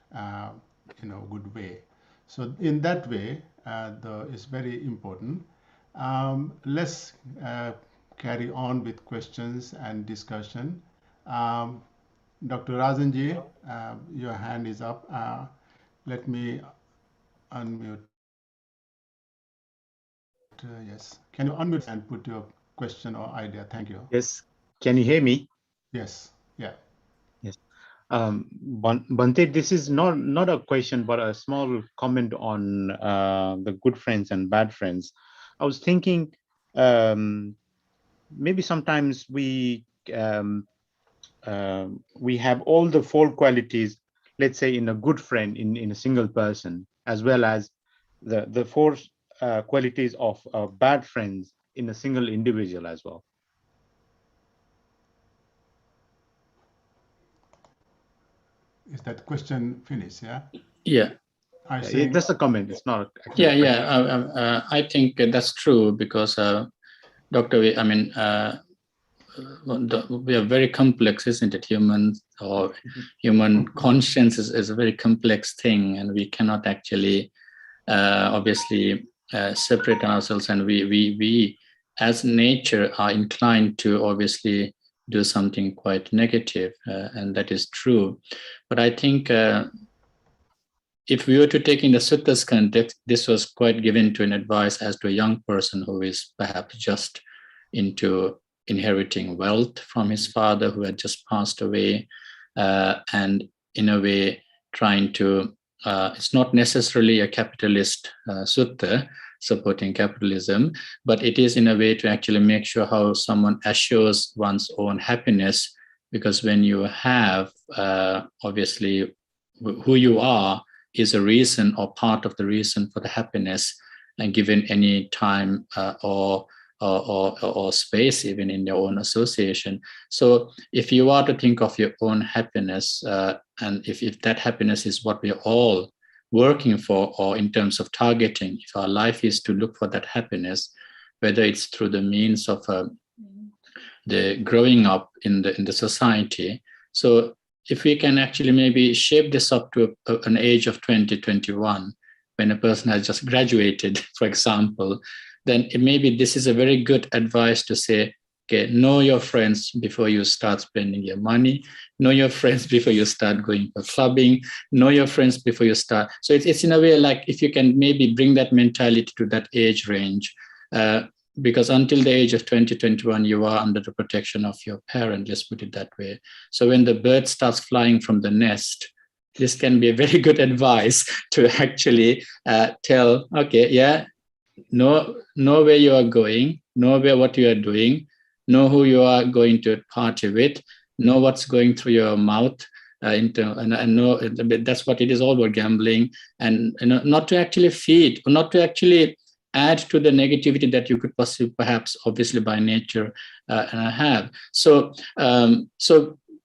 good way. So in that way, it's very important. Let's carry on with questions and discussion. Dr. Rajanji, your hand is up. Let me unmute. Yes. Can you unmute and put your question or idea? Thank you. Yes. Can you hear me? Yes. Yeah. Yes. Bhante, this is not a question, but a small comment on the good friends and bad friends. I was thinking maybe sometimes we have all the four qualities, let's say in a good friend in a single person, as well as the four qualities of bad friends in a single individual as well. Is that question finished? Yeah. Yeah. That's a comment. It's not. I think that's true because Dr. we are very complex, isn't it? Human conscience is a very complex thing, and we cannot actually obviously separate ourselves. And we as nature are inclined to obviously do something quite negative, and that is true. But I think if we were to take in the Sutta's context, this was quite given to an advice as to a young person who is perhaps just into inheriting wealth from his father who had just passed away, and in a way trying to, it's not necessarily a capitalist sutta supporting capitalism, but it is in a way to actually make sure how someone assures one's own happiness, because when you have, obviously, who you are is a reason or part of the reason for the happiness, and given any time or space, even in your own association. So if you are to think of your own happiness, and if that happiness is what we're all working for, or in terms of targeting, if our life is to look for that happiness, whether it's through the means of the growing up in the society. So if we can actually maybe shape this up to an age of 20, 21, when a person has just graduated, for example, then maybe this is a very good advice to say, okay, know your friends before you start spending your money, know your friends before you start going for clubbing, know your friends before you start. So it's in a way like if you can maybe bring that mentality to that age range, because until the age of 20, 21, you are under the protection of your parent, let's put it that way. So when the bird starts flying from the nest, this can be a very good advice to actually tell, okay, yeah, know where you are going, know what you are doing, know who you are going to party with, know what's going through your mouth, and know that's what it is all about, gambling, and not to actually feed, or not to actually add to the negativity that you could possibly, perhaps, obviously by nature, have. So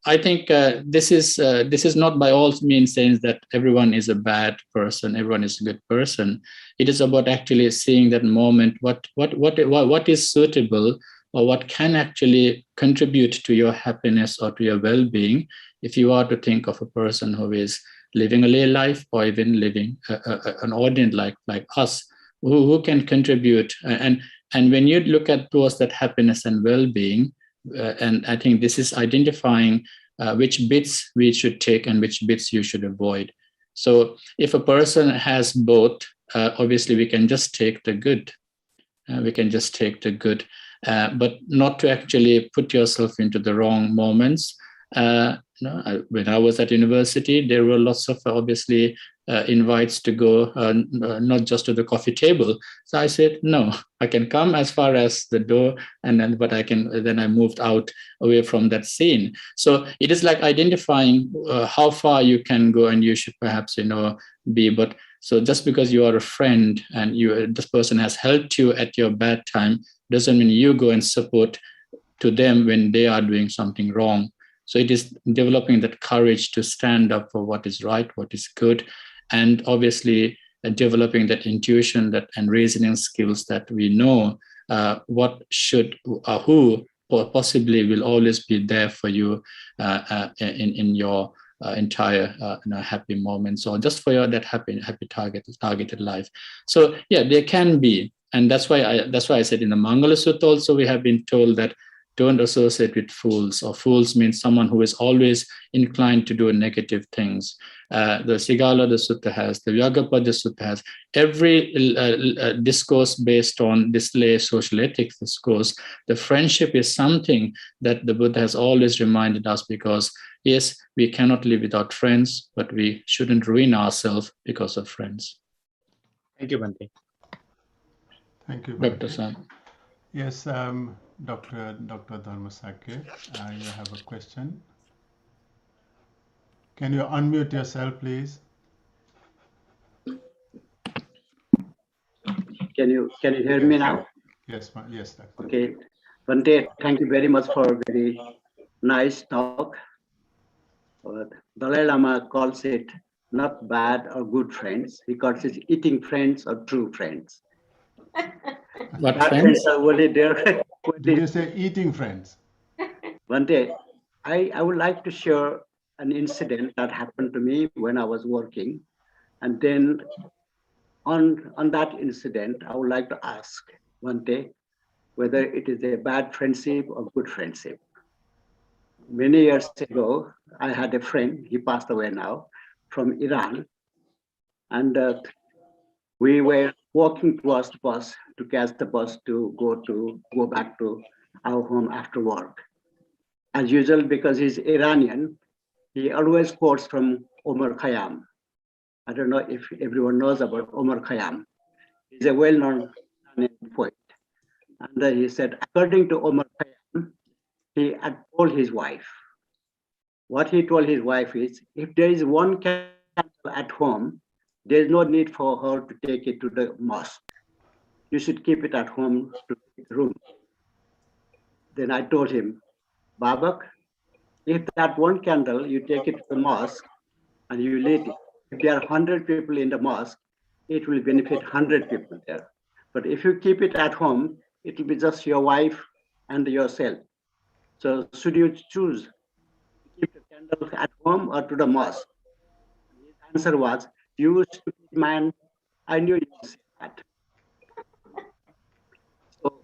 I think this is not by all means saying that everyone is a bad person, everyone is a good person. It is about actually seeing that moment, what is suitable, or what can actually contribute to your happiness or to your well-being, if you are to think of a person who is living a lay life, or even living an ordinary life like us, who can contribute. And when you look at towards that happiness and well-being, and I think this is identifying which bits we should take and which bits you should avoid. So if a person has both, obviously we can just take the good. But not to actually put yourself into the wrong moments. When I was at university, there were lots of obviously invites to go, not just to the coffee table. So I said, no, I can come as far as the door, but I moved out away from that scene. So it is like identifying how far you can go, and you should perhaps, be, but so just because you are a friend and this person has helped you at your bad time, doesn't mean you go and support to them when they are doing something wrong. So it is developing that courage to stand up for what is right, what is good, and obviously developing that intuition and reasoning skills that we know what should, who possibly will always be there for you in your entire happy moments, or just for your that happy targeted life. So yeah, there can be, and that's why I said in the Mangala Sutta also we have been told that don't associate with fools, or fools means someone who is always inclined to do negative things. The Sigalovada Sutta has, the Vyagapada Sutta has, every discourse based on display social ethics discourse. The friendship is something that the Buddha has always reminded us, because yes, we cannot live without friends, but we shouldn't ruin ourselves because of friends. Thank you, Bhante. Thank you, Dr. Bhante. Sam. Yes, Dr. Dharma Sakya, you have a question. Can you unmute yourself, please? Can you hear me now? Yes, yes, Doctor. Okay. Bhante, thank you very much for a very nice talk. Dalai Lama calls it not bad or good friends. He calls it eating friends or true friends. What Bad friends? are only there. Did you say eating friends? Bhante, I would like to share an incident that happened to me when I was working. And then on that incident, I would like to ask Bhante whether it is a bad friendship or good friendship. Many years ago, I had a friend, he passed away now, from Iran. And we were walking towards the bus to catch the bus to go back to our home after work. As usual, because he's Iranian, he always quotes from Omar Khayyam. I don't know if everyone knows about Omar Khayyam. He's a well-known poet. And he said, according to Omar Khayyam, he had told his wife. What he told his wife is, if there is one candle at home, there is no need for her to take it to the mosque. You should keep it at home to the room. Then I told him, Babak, if that one candle, you take it to the mosque and you lit it, if there are 100 people in the mosque, it will benefit 100 people there. But if you keep it at home, it will be just your wife and yourself. So should you choose to keep the candle at home or to the mosque? His answer was, you stupid man, I knew you would say that. So,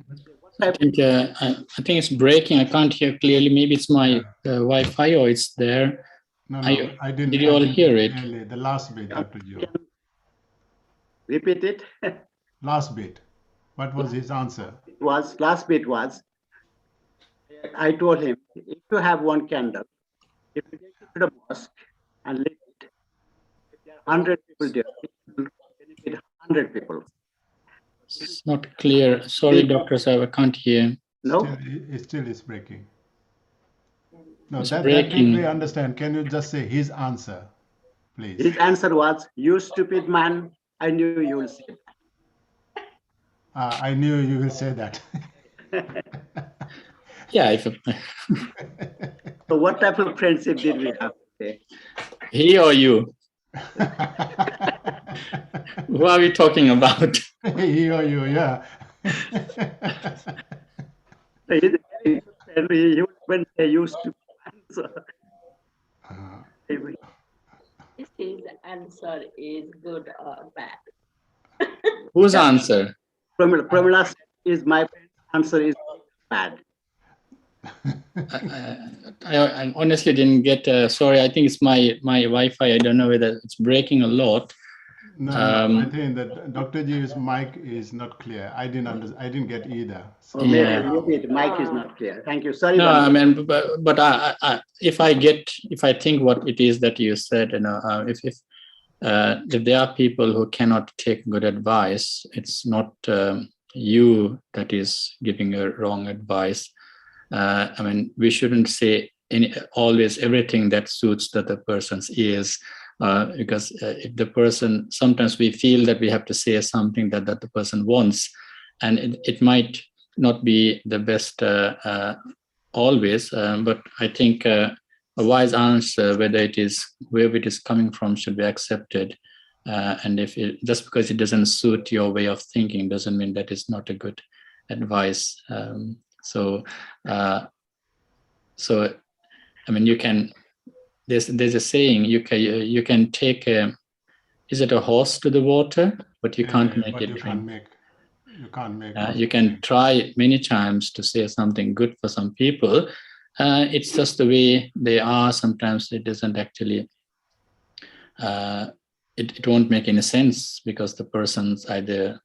I think it's breaking. I can't hear clearly. Maybe it's my Wi-Fi or it's there. No, I didn't. Did you all hear it? Clearly. The last bit, Dr. Joe. Repeat it. Last bit. What was his answer? Last bit was, I told him, if you have one candle, if you take it to the mosque and lit it, if there are 100 people there, it will benefit 100 people. It's not clear. Sorry, Dr. Saab, I can't hear. No? It still is breaking. No, It's that breaking. we understand. Can you just say his answer, please? His answer was, you stupid man, I knew you will say that. I knew you will say that. Yeah. So what type of friendship did we have today? He or you? Who are we talking about? He or you, yeah. He would say you stupid man. So, His answer is good or bad. Whose answer? Pramila is my friend's answer is bad. I honestly didn't get. Sorry, I think it's my Wi-Fi. I don't know whether it's breaking a lot. No, I think that Dr. G's mic is not clear. I didn't get either. So. Oh, maybe the mic is not clear. Thank you. Sorry. No, I mean, but if I think what it is that you said, if there are people who cannot take good advice, it's not you that is giving a wrong advice. I mean, we shouldn't say always everything that suits the other person's ears. Because if the person, sometimes we feel that we have to say something that the person wants, and it might not be the best always, but I think a wise answer, whether it is wherever it is coming from, should be accepted. And if it, just because it doesn't suit your way of thinking doesn't mean that it's not a good advice. So I mean, you can. There's a saying, you can take is it a horse to the water, but you can't make it drink. You can't make. You can try many times to say something good for some people. It's just the way they are. Sometimes it doesn't actually. It won't make any sense because the person's either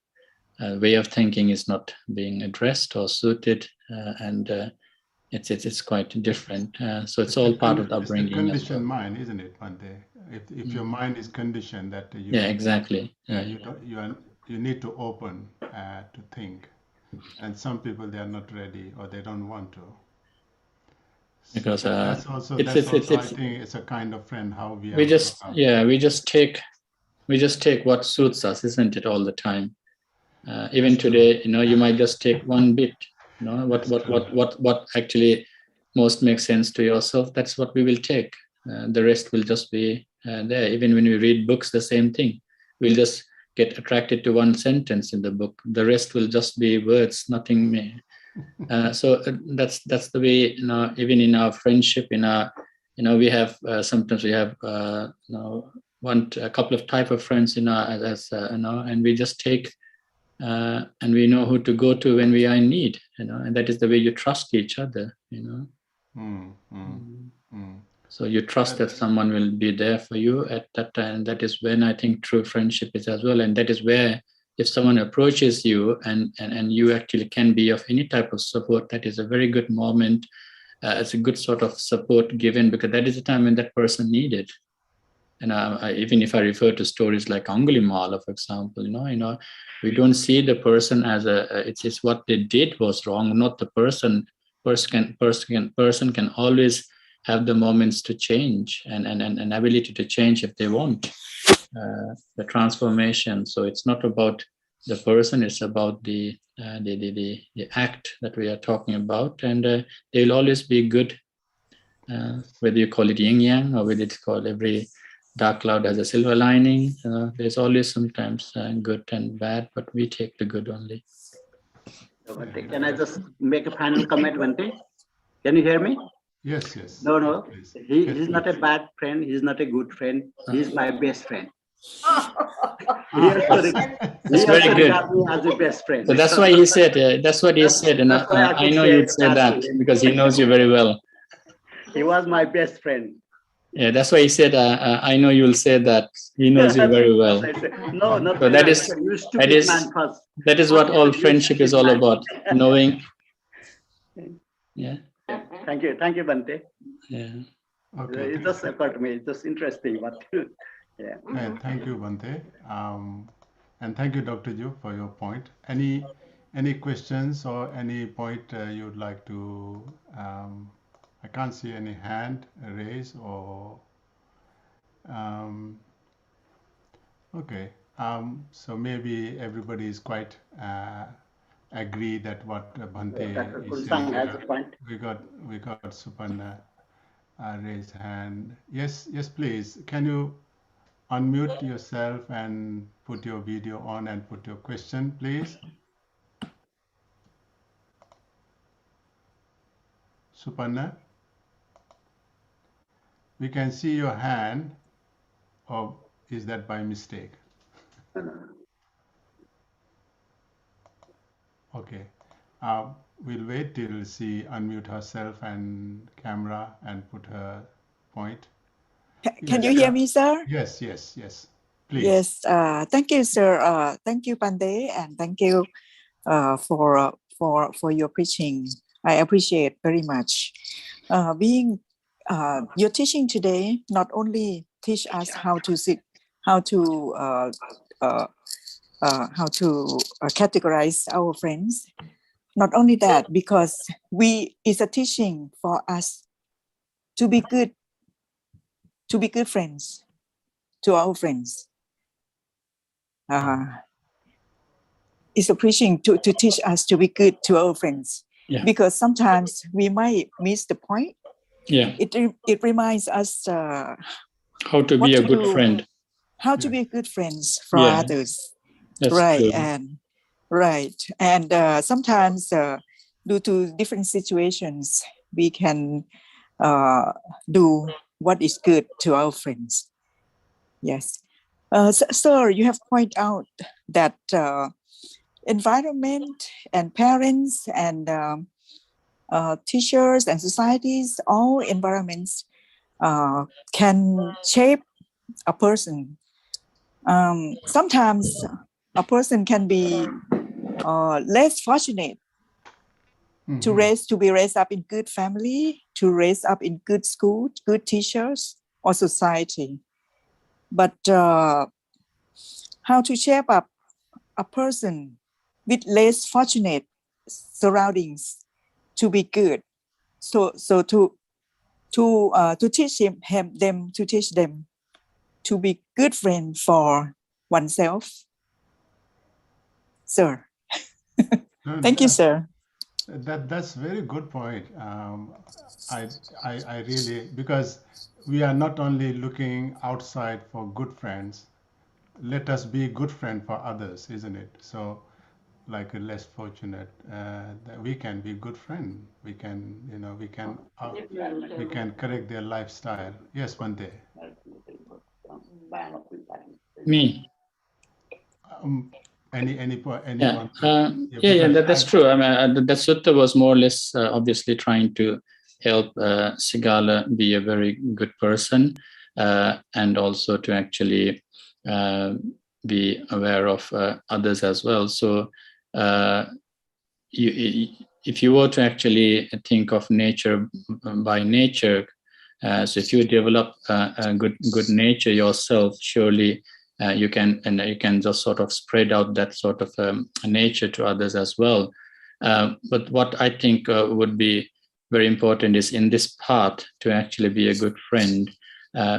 way of thinking is not being addressed or suited, and it's quite different. So it's all part of the upbringing. It's the conditioned mind, isn't it, Bhante? If your mind is conditioned that you exactly. You need to open to think, and some people they are not ready or they don't want to. Because that's also I think it's a kind of friend how we just take what suits us, isn't it, all the time? Even today, you might just take one bit. What actually most makes sense to yourself, that's what we will take. The rest will just be there. Even when we read books, the same thing. We'll just get attracted to one sentence in the book. The rest will just be words, nothing. So that's the way. Even in our friendship, we have sometimes we have a couple of type of friends and we just take. And we know who to go to when we are in need, and that is the way you trust each other, So you trust that someone will be there for you at that time. That is when I think true friendship is as well. And that is where if someone approaches you and you actually can be of any type of support, that is a very good moment. It's a good sort of support given, because that is the time when that person needed. And even if I refer to stories like Angulimala, for example, we don't see the person as it's what they did was wrong, not the person. Person can always have the moments to change and an ability to change if they want the transformation. So it's not about the person; it's about the act that we are talking about, and they will always be good, whether you call it yin yang or whether it's called every dark cloud has a silver lining. There's always sometimes good and bad, but we take the good only. Can I just make a final comment, Bhante? Can you hear me? Yes. No. He's not a bad friend. He's not a good friend. He's my best friend. That's very good. As a best friend. So that's why he said. That's what he said, and I know you'd say that because he knows you very well. He was my best friend. Yeah, that's why he said, I know you'll say that. He knows you very well. No, not so that is what all friendship is all about, knowing. Yeah. Thank you, Bhante. Yeah. Okay. It just occurred to me. It's just interesting. But yeah. Thank you, Bhante. And thank you, Dr. Ju, for your point. Any questions or any point you'd like to? I can't see any hand raised or okay. So maybe everybody is quite agree that what Bhante is saying. Has a point. We got Supanna raised hand. Yes, please. Can you unmute yourself and put your video on and put your question, please? Supanna? We can see your hand, or is that by mistake? Okay. We'll wait till she unmute herself and camera and put her point. Can you hear me, sir? Yes. Please. Yes. Thank you, sir. Thank you, Bhante, and thank you for your preaching. I appreciate very much. Your teaching today not only teach us how to categorize our friends. Not only that, because it's a teaching for us to be good friends to our friends. It's a preaching to teach us to be good to our friends. Yeah. because sometimes we might miss the point. Yeah. It reminds us How to what be a to good do, friend. how to be good friends for Yeah. others. That's Right. true. And sometimes due to different situations, we can do what is good to our friends. Yes. Sir, you have pointed out that environment and parents and teachers and societies, all environments can shape a person. Sometimes a person can be less fortunate to be raised up in good family, to raise up in good school, good teachers, or society. But how to shape up a person with less fortunate surroundings to be good? So to teach them to be good friend for oneself. Sir. Thank you, sir. That's very good point. I really, because we are not only looking outside for good friends, let us be good friend for others, isn't it? So like a less fortunate, that we can be good friend. We can, we can correct their lifestyle. Yes, Bante. Me. Anyone? That's true. I mean, the sutta was more or less obviously trying to help Sigala be a very good person, and also to actually be aware of others as well. So if you were to actually think of nature by nature, so if you develop a good nature yourself, surely you can just sort of spread out that sort of nature to others as well. But what I think would be very important is in this path to actually be a good friend,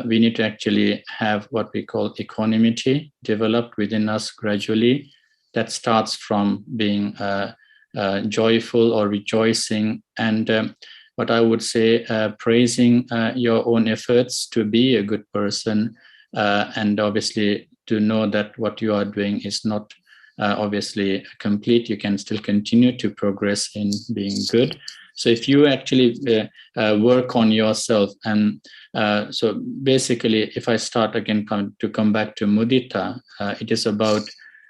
we need to actually have what we call equanimity developed within us gradually. That starts from being joyful or rejoicing, and what I would say, praising your own efforts to be a good person, and obviously to know that what you are doing is not obviously complete. You can still continue to progress in being good. So if you actually work on yourself, and so basically, if I start again to come back to mudita, it is about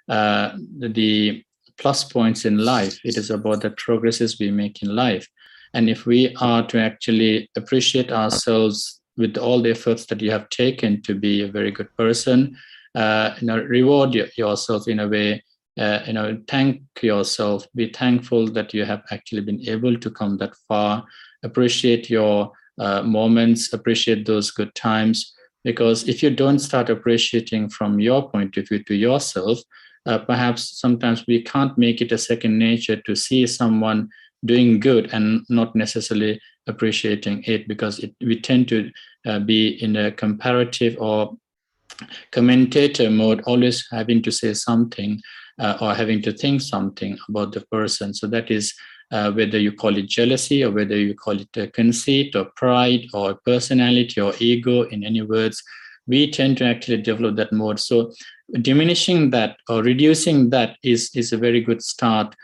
the plus points in life. It is about the progresses we make in life. And if we are to actually appreciate ourselves with all the efforts that you have taken to be a very good person, reward yourself in a way, thank yourself, be thankful that you have actually been able to come that far, appreciate your moments, appreciate those good times. Because if you don't start appreciating from your point of view to yourself, perhaps sometimes we can't make it a second nature to see someone doing good and not necessarily appreciating it, because we tend to be in a comparative or commentator mode, always having to say something or having to think something about the person. So that is whether you call it jealousy or whether you call it conceit or pride or personality or ego, in any words, we tend to actually develop that mode. So diminishing that or reducing that is a very good start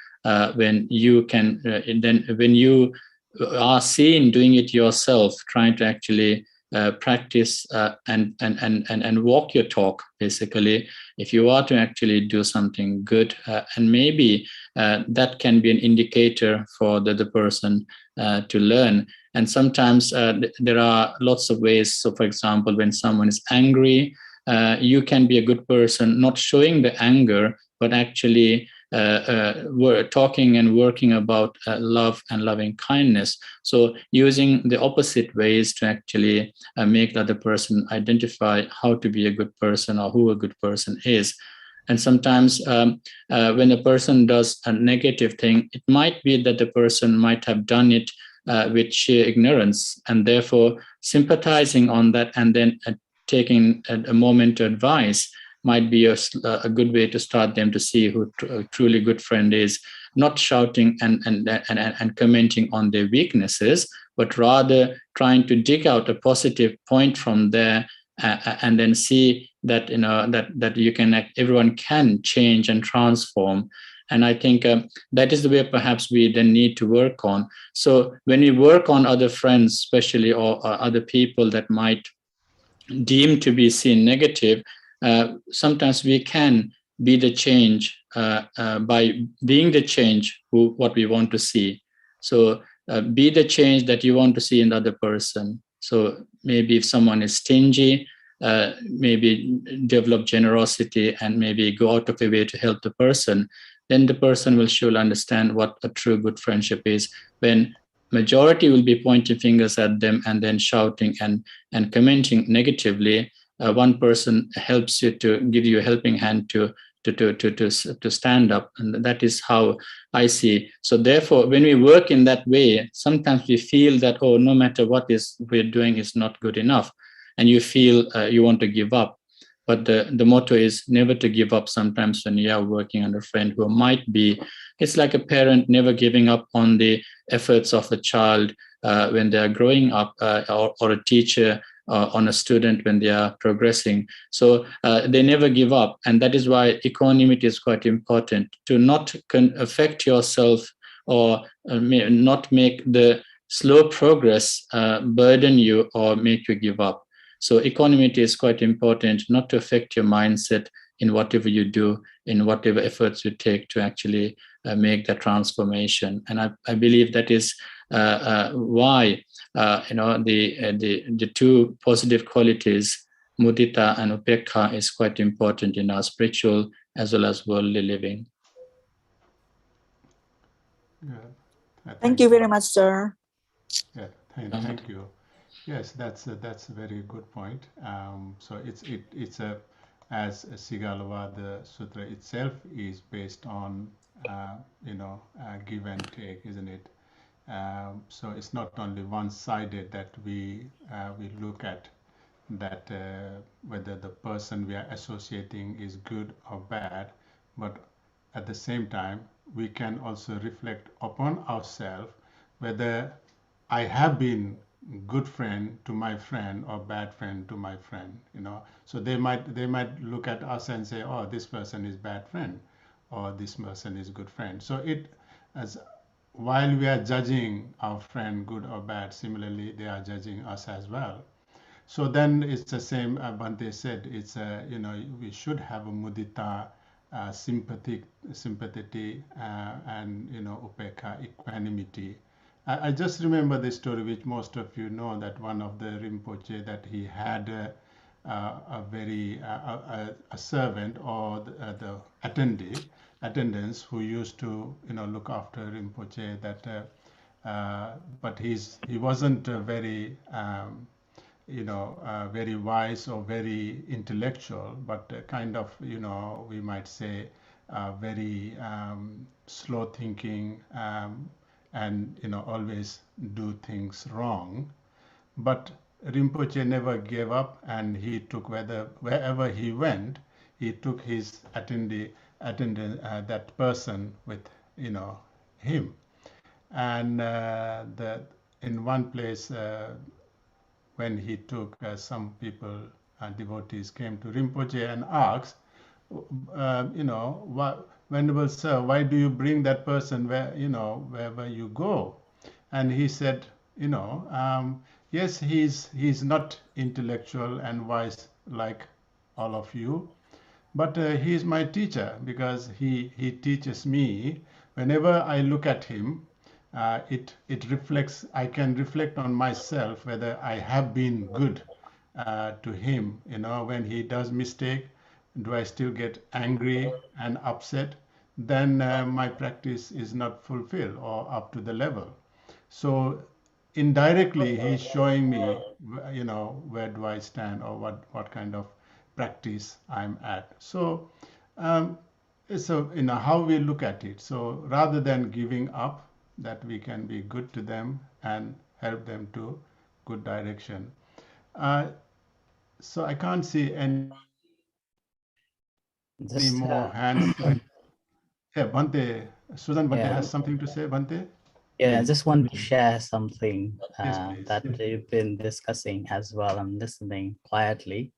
when you can, then when you are seen doing it yourself, trying to actually practice and walk your talk, basically. If you are to actually do something good, and maybe that can be an indicator for the person to learn. And sometimes there are lots of ways. So for example, when someone is angry, you can be a good person, not showing the anger, but actually we're talking and working about love and loving kindness. So using the opposite ways to actually make the other person identify how to be a good person or who a good person is. And sometimes when a person does a negative thing, it might be that the person might have done it with sheer ignorance, and therefore sympathizing on that, and then taking a moment to advise might be a good way to start them to see who a truly good friend is. Not shouting and commenting on their weaknesses, but rather trying to dig out a positive point from there, and then see that that you can, everyone can change and transform. And I think that is the way perhaps we then need to work on. So when we work on other friends, especially, or other people that might deem to be seen negative, sometimes we can be the change by being the change what we want to see. So be the change that you want to see in the other person. So maybe if someone is stingy, maybe develop generosity and maybe go out of your way to help the person. Then the person will surely understand what a true good friendship is. When majority will be pointing fingers at them and then shouting and commenting negatively, one person helps you to give you a helping hand to stand up, and that is how I see. So therefore, when we work in that way, sometimes we feel that, oh, no matter what is we're doing is not good enough, and you feel you want to give up. But the motto is never to give up. Sometimes when you are working on a friend who might be, it's like a parent never giving up on the efforts of a child when they are growing up, or a teacher on a student when they are progressing. So they never give up. And that is why equanimity is quite important, to not affect yourself, or not make the slow progress burden you or make you give up. So equanimity is quite important, not to affect your mindset in whatever you do, in whatever efforts you take to actually make that transformation. And I believe that is why the two positive qualities, mudita and upekha, is quite important in our spiritual as well as worldly living. Yeah. Thank you very much, sir. Yeah, thank you. Yes, that's a very good point. So it's a, as Sigalovada Sutra itself is based on give and take, isn't it? So it's not only one-sided that we look at that whether the person we are associating is good or bad, but at the same time we can also reflect upon ourselves whether I have been good friend to my friend or bad friend to my friend. So they might look at us and say, oh, this person is bad friend, or this person is good friend. So it, as while we are judging our friend good or bad, similarly they are judging us as well. So then it's the same. Bhante said it's we should have a mudita, sympathy, and upekha, equanimity. I just remember the story which most of you know, that one of the Rinpoche, that he had a very a servant, or the attendants who used to look after Rinpoche. That but he wasn't very very wise or very intellectual, but kind of we might say very slow thinking, and always do things wrong. But Rinpoche never gave up, and he took, wherever he went, he took his attendant, that person with him. And in one place, when he took, some people, devotees came to Rinpoche and asked, Venerable Sir, why do you bring that person wherever you go? And he said, yes, he's not intellectual and wise like all of you, but he is my teacher, because he teaches me. Whenever I look at him, it reflects. I can reflect on myself whether I have been good to him. When he does mistake, do I still get angry and upset? Then my practice is not fulfilled or up to the level. So indirectly, he's showing me, where do I stand, or what kind of practice I'm at. So so how we look at it. So rather than giving up, that we can be good to them and help them to good direction. So I can't see any Any more hands? Yeah, Bante. Susan Bante Yeah. has something to say, Bante? Yeah, I Please. just want to share something Yes, please. that you've been discussing as well. I'm listening quietly.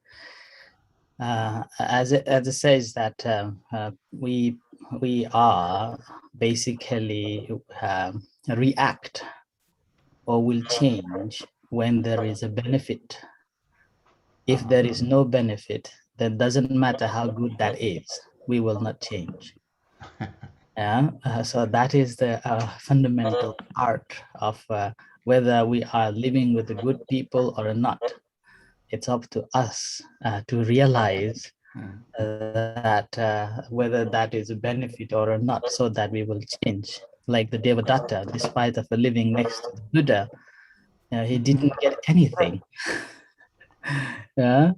As it says that we are basically react or will change when there is a benefit. If there is no benefit, then doesn't matter how good that is, we will not change. Yeah, so that is the fundamental part of whether we are living with the good people or not. It's up to us to realize that whether that is a benefit or not, so that we will change. Like the Devadatta, despite of living next to the Buddha, he didn't get anything. Yeah.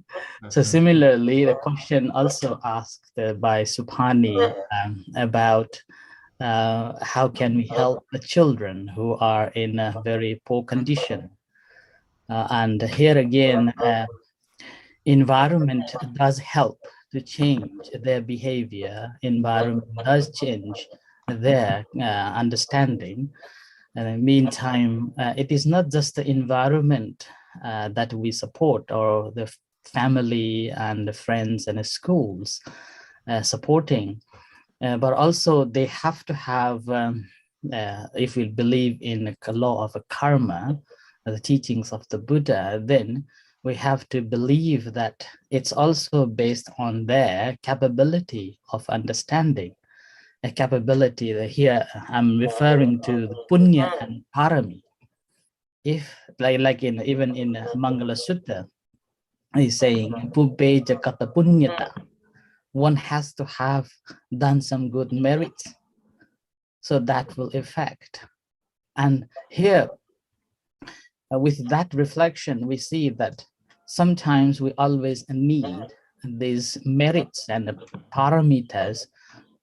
So similarly, the question also asked by Supani about how can we help the children who are in a very poor condition. And here again, environment does help to change their behavior. Environment does change their understanding. And in the meantime, it is not just the environment that we support, or the family and the friends and the schools supporting, but also they have to have, if we believe in the law of karma, the teachings of the Buddha, then we have to believe that it's also based on their capability of understanding. A capability that here I'm referring to the punya and parami. If like in even in Mangala Sutta, he's saying pubbe jakata punyata, one has to have done some good merits, so that will affect. And here with that reflection, we see that sometimes we always need these merits and the parameters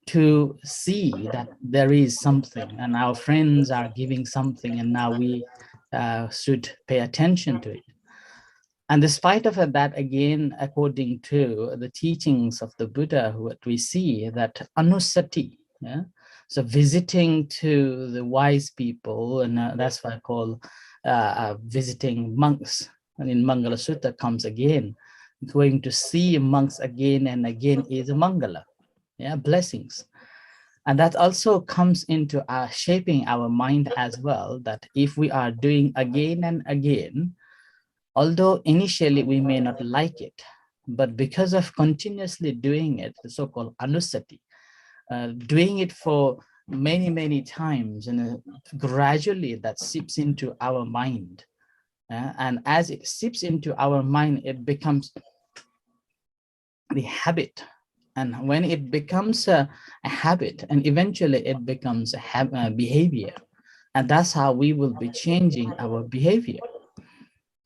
to see that there is something and our friends are giving something, and now we should pay attention to it. And despite of that, again, according to the teachings of the Buddha, what we see that anusati, yeah? So visiting to the wise people, and that's why I call visiting monks. And in Mangala Sutta comes again, going to see monks again and again is a mangala, yeah, blessings. And that also comes into shaping our mind as well, that if we are doing again and again, although initially we may not like it, but because of continuously doing it, the so-called anusati, doing it for many, many times, and gradually that seeps into our mind. And as it seeps into our mind, it becomes the habit. And when it becomes a habit, and eventually it becomes a behavior, and that's how we will be changing our behavior.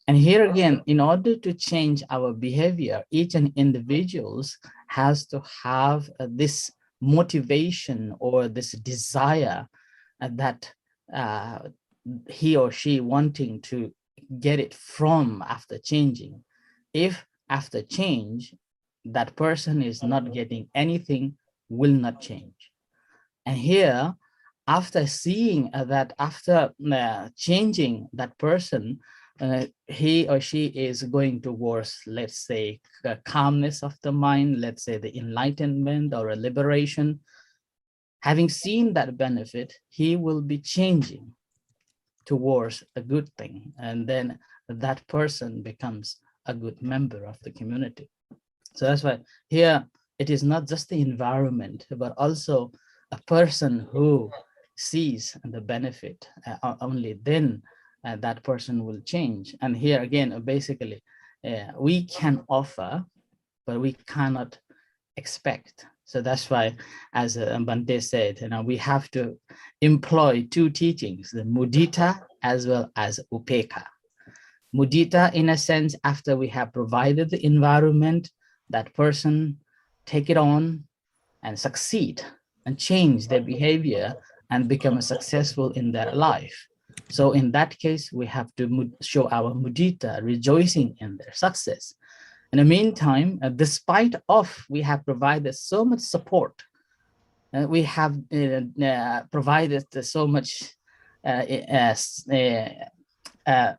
And here again, in order to change our behavior, each and individuals has to have this motivation or this desire that he or she wanting to get it from after changing. If after change, that person is not getting anything, will not change. And here, after seeing that after changing that person, he or she is going towards, let's say, the calmness of the mind, let's say the enlightenment or a liberation. Having seen that benefit, he will be changing towards a good thing. And then that person becomes a good member of the community. So that's why here it is not just the environment, but also a person who sees the benefit, only then that person will change. And here again, basically, we can offer, but we cannot expect. So that's why, as Bante said, we have to employ two teachings, the mudita as well as upeka. Mudita, in a sense, after we have provided the environment, that person take it on and succeed and change their behavior and become successful in their life. So in that case, we have to show our mudita, rejoicing in their success. In the meantime, despite of we have provided so much support, we have provided so much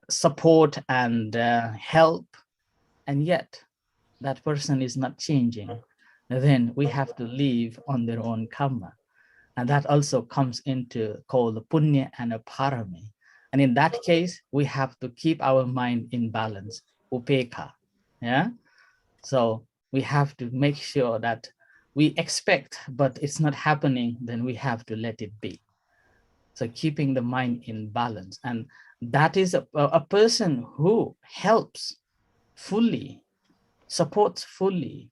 support and help, and yet that person is not changing, then we have to live on their own karma. And that also comes into called punya and a parami. And in that case, we have to keep our mind in balance, upekha. Yeah. So we have to make sure that we expect, but it's not happening, then we have to let it be. So keeping the mind in balance. And that is a person who helps fully, supports fully.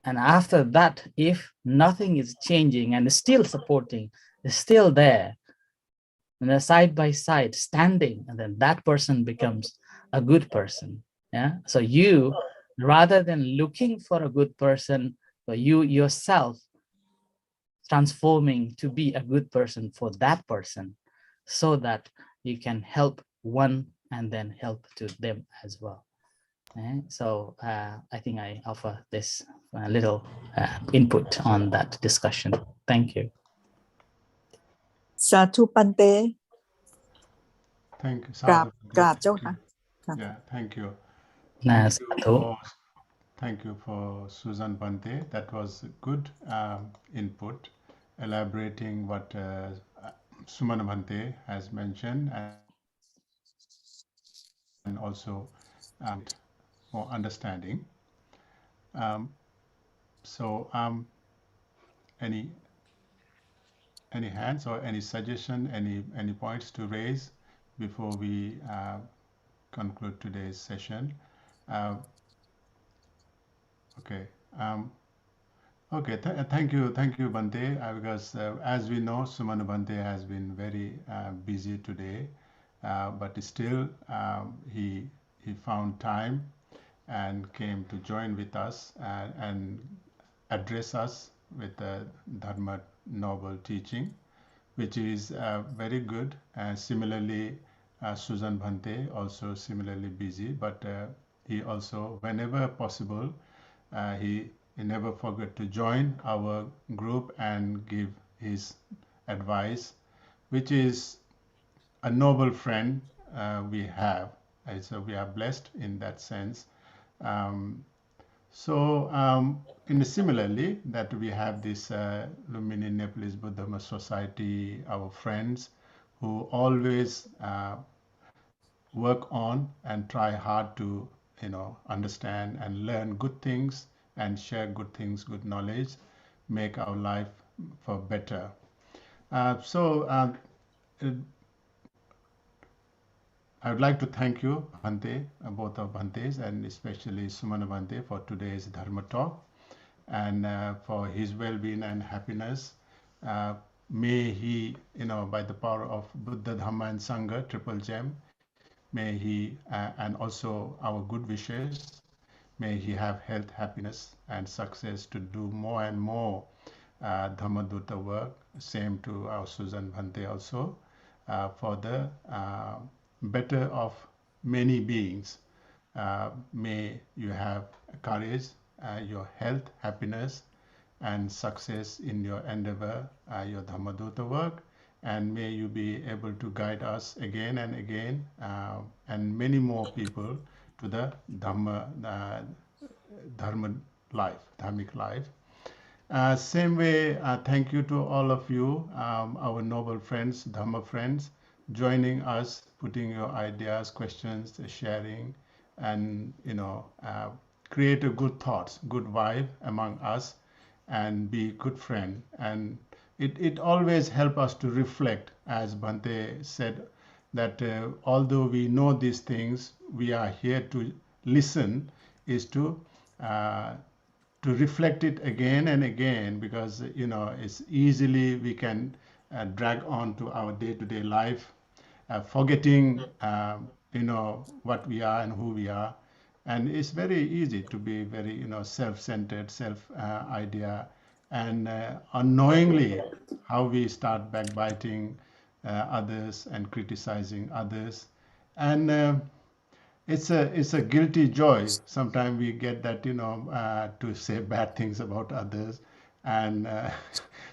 And after that, if nothing is changing and is still supporting, is still there, and they're side by side standing, and then that person becomes a good person. Yeah. So you, rather than looking for a good person, but you yourself transforming to be a good person for that person, so that you can help one and then help to them as well. So I think I offer this little input on that discussion. Thank you. Satu Pante. Thank you. กราบ Sadhu. กราบเจ้าค่ะ Yeah, thank you. Nas- Thank you for Susan Bante. That was good input, elaborating what Sumana Bante has mentioned, and also more understanding. So any hands or any suggestion, any points to raise before we conclude today's session? Okay. Okay. Thank you, Bante. Because as we know, Sumana Bante has been very busy today, but still he found time and came to join with us and address us with the Dharma noble teaching, which is very good. Similarly, Susan Bhante also similarly busy, but he also, whenever possible, he never forget to join our group and give his advice, which is a noble friend we have. So we are blessed in that sense. Similarly, that we have this Lumini Nepalese Buddha Society, our friends, who always work on and try hard to, understand and learn good things and share good things, good knowledge, make our life for better. I would like to thank you, Bhante, both of Bhantes, and especially Sumana Bhante for today's Dharma talk and for his well-being and happiness. May he, by the power of Buddha, Dhamma, and Sangha, triple gem, may he, and also our good wishes, may he have health, happiness, and success to do more and more Dhamma Dutta work. Same to our Susan Bhante also, for the better of many beings. May you have courage, your health, happiness, and success in your endeavor, your Dhammadutta work, and may you be able to guide us again and again, and many more people to the Dhamma life, Dharmic life. Same way, thank you to all of you, our noble friends, Dhamma friends, joining us, putting your ideas, questions, sharing, and create a good thoughts, good vibe among us, and be good friend. And it always help us to reflect, as Bhante said, that although we know these things, we are here to listen, is to reflect it again and again, because it's easily we can drag on to our day-to-day life, forgetting what we are and who we are, and it's very easy to be very self-centered, idea, and unknowingly how we start backbiting others and criticizing others, and it's a guilty joy. Sometimes we get that, to say bad things about others, and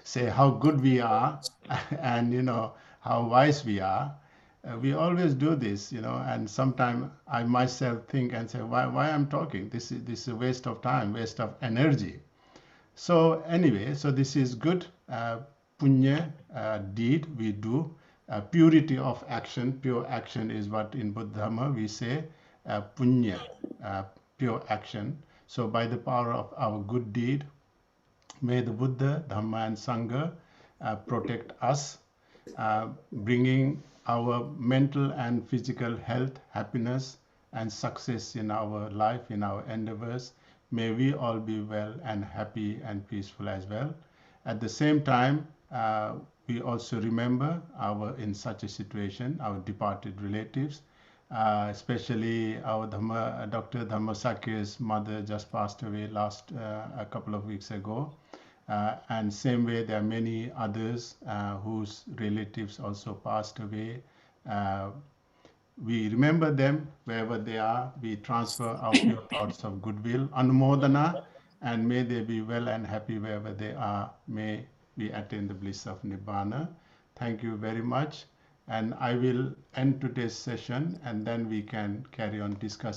say how good we are, and how wise we are. We always do this, and sometimes I myself think and say, why I'm talking? This is a waste of time, waste of energy. So anyway, so this is good punya deed we do. Purity of action, pure action is what in Buddha Dharma we say punya, pure action. So by the power of our good deed, may the Buddha, Dhamma, and Sangha protect us, bringing our mental and physical health, happiness, and success in our life, in our endeavors. May we all be well and happy and peaceful as well. At the same time, we also remember in such a situation, our departed relatives, especially our Dr. Dhammasakya's mother just passed away a couple of weeks ago. And same way, there are many others whose relatives also passed away. We remember them wherever they are. We transfer our pure thoughts of goodwill, anumodana, and may they be well and happy wherever they are. May we attain the bliss of Nibbana. Thank you very much. And I will end today's session, and then we can carry on discussing.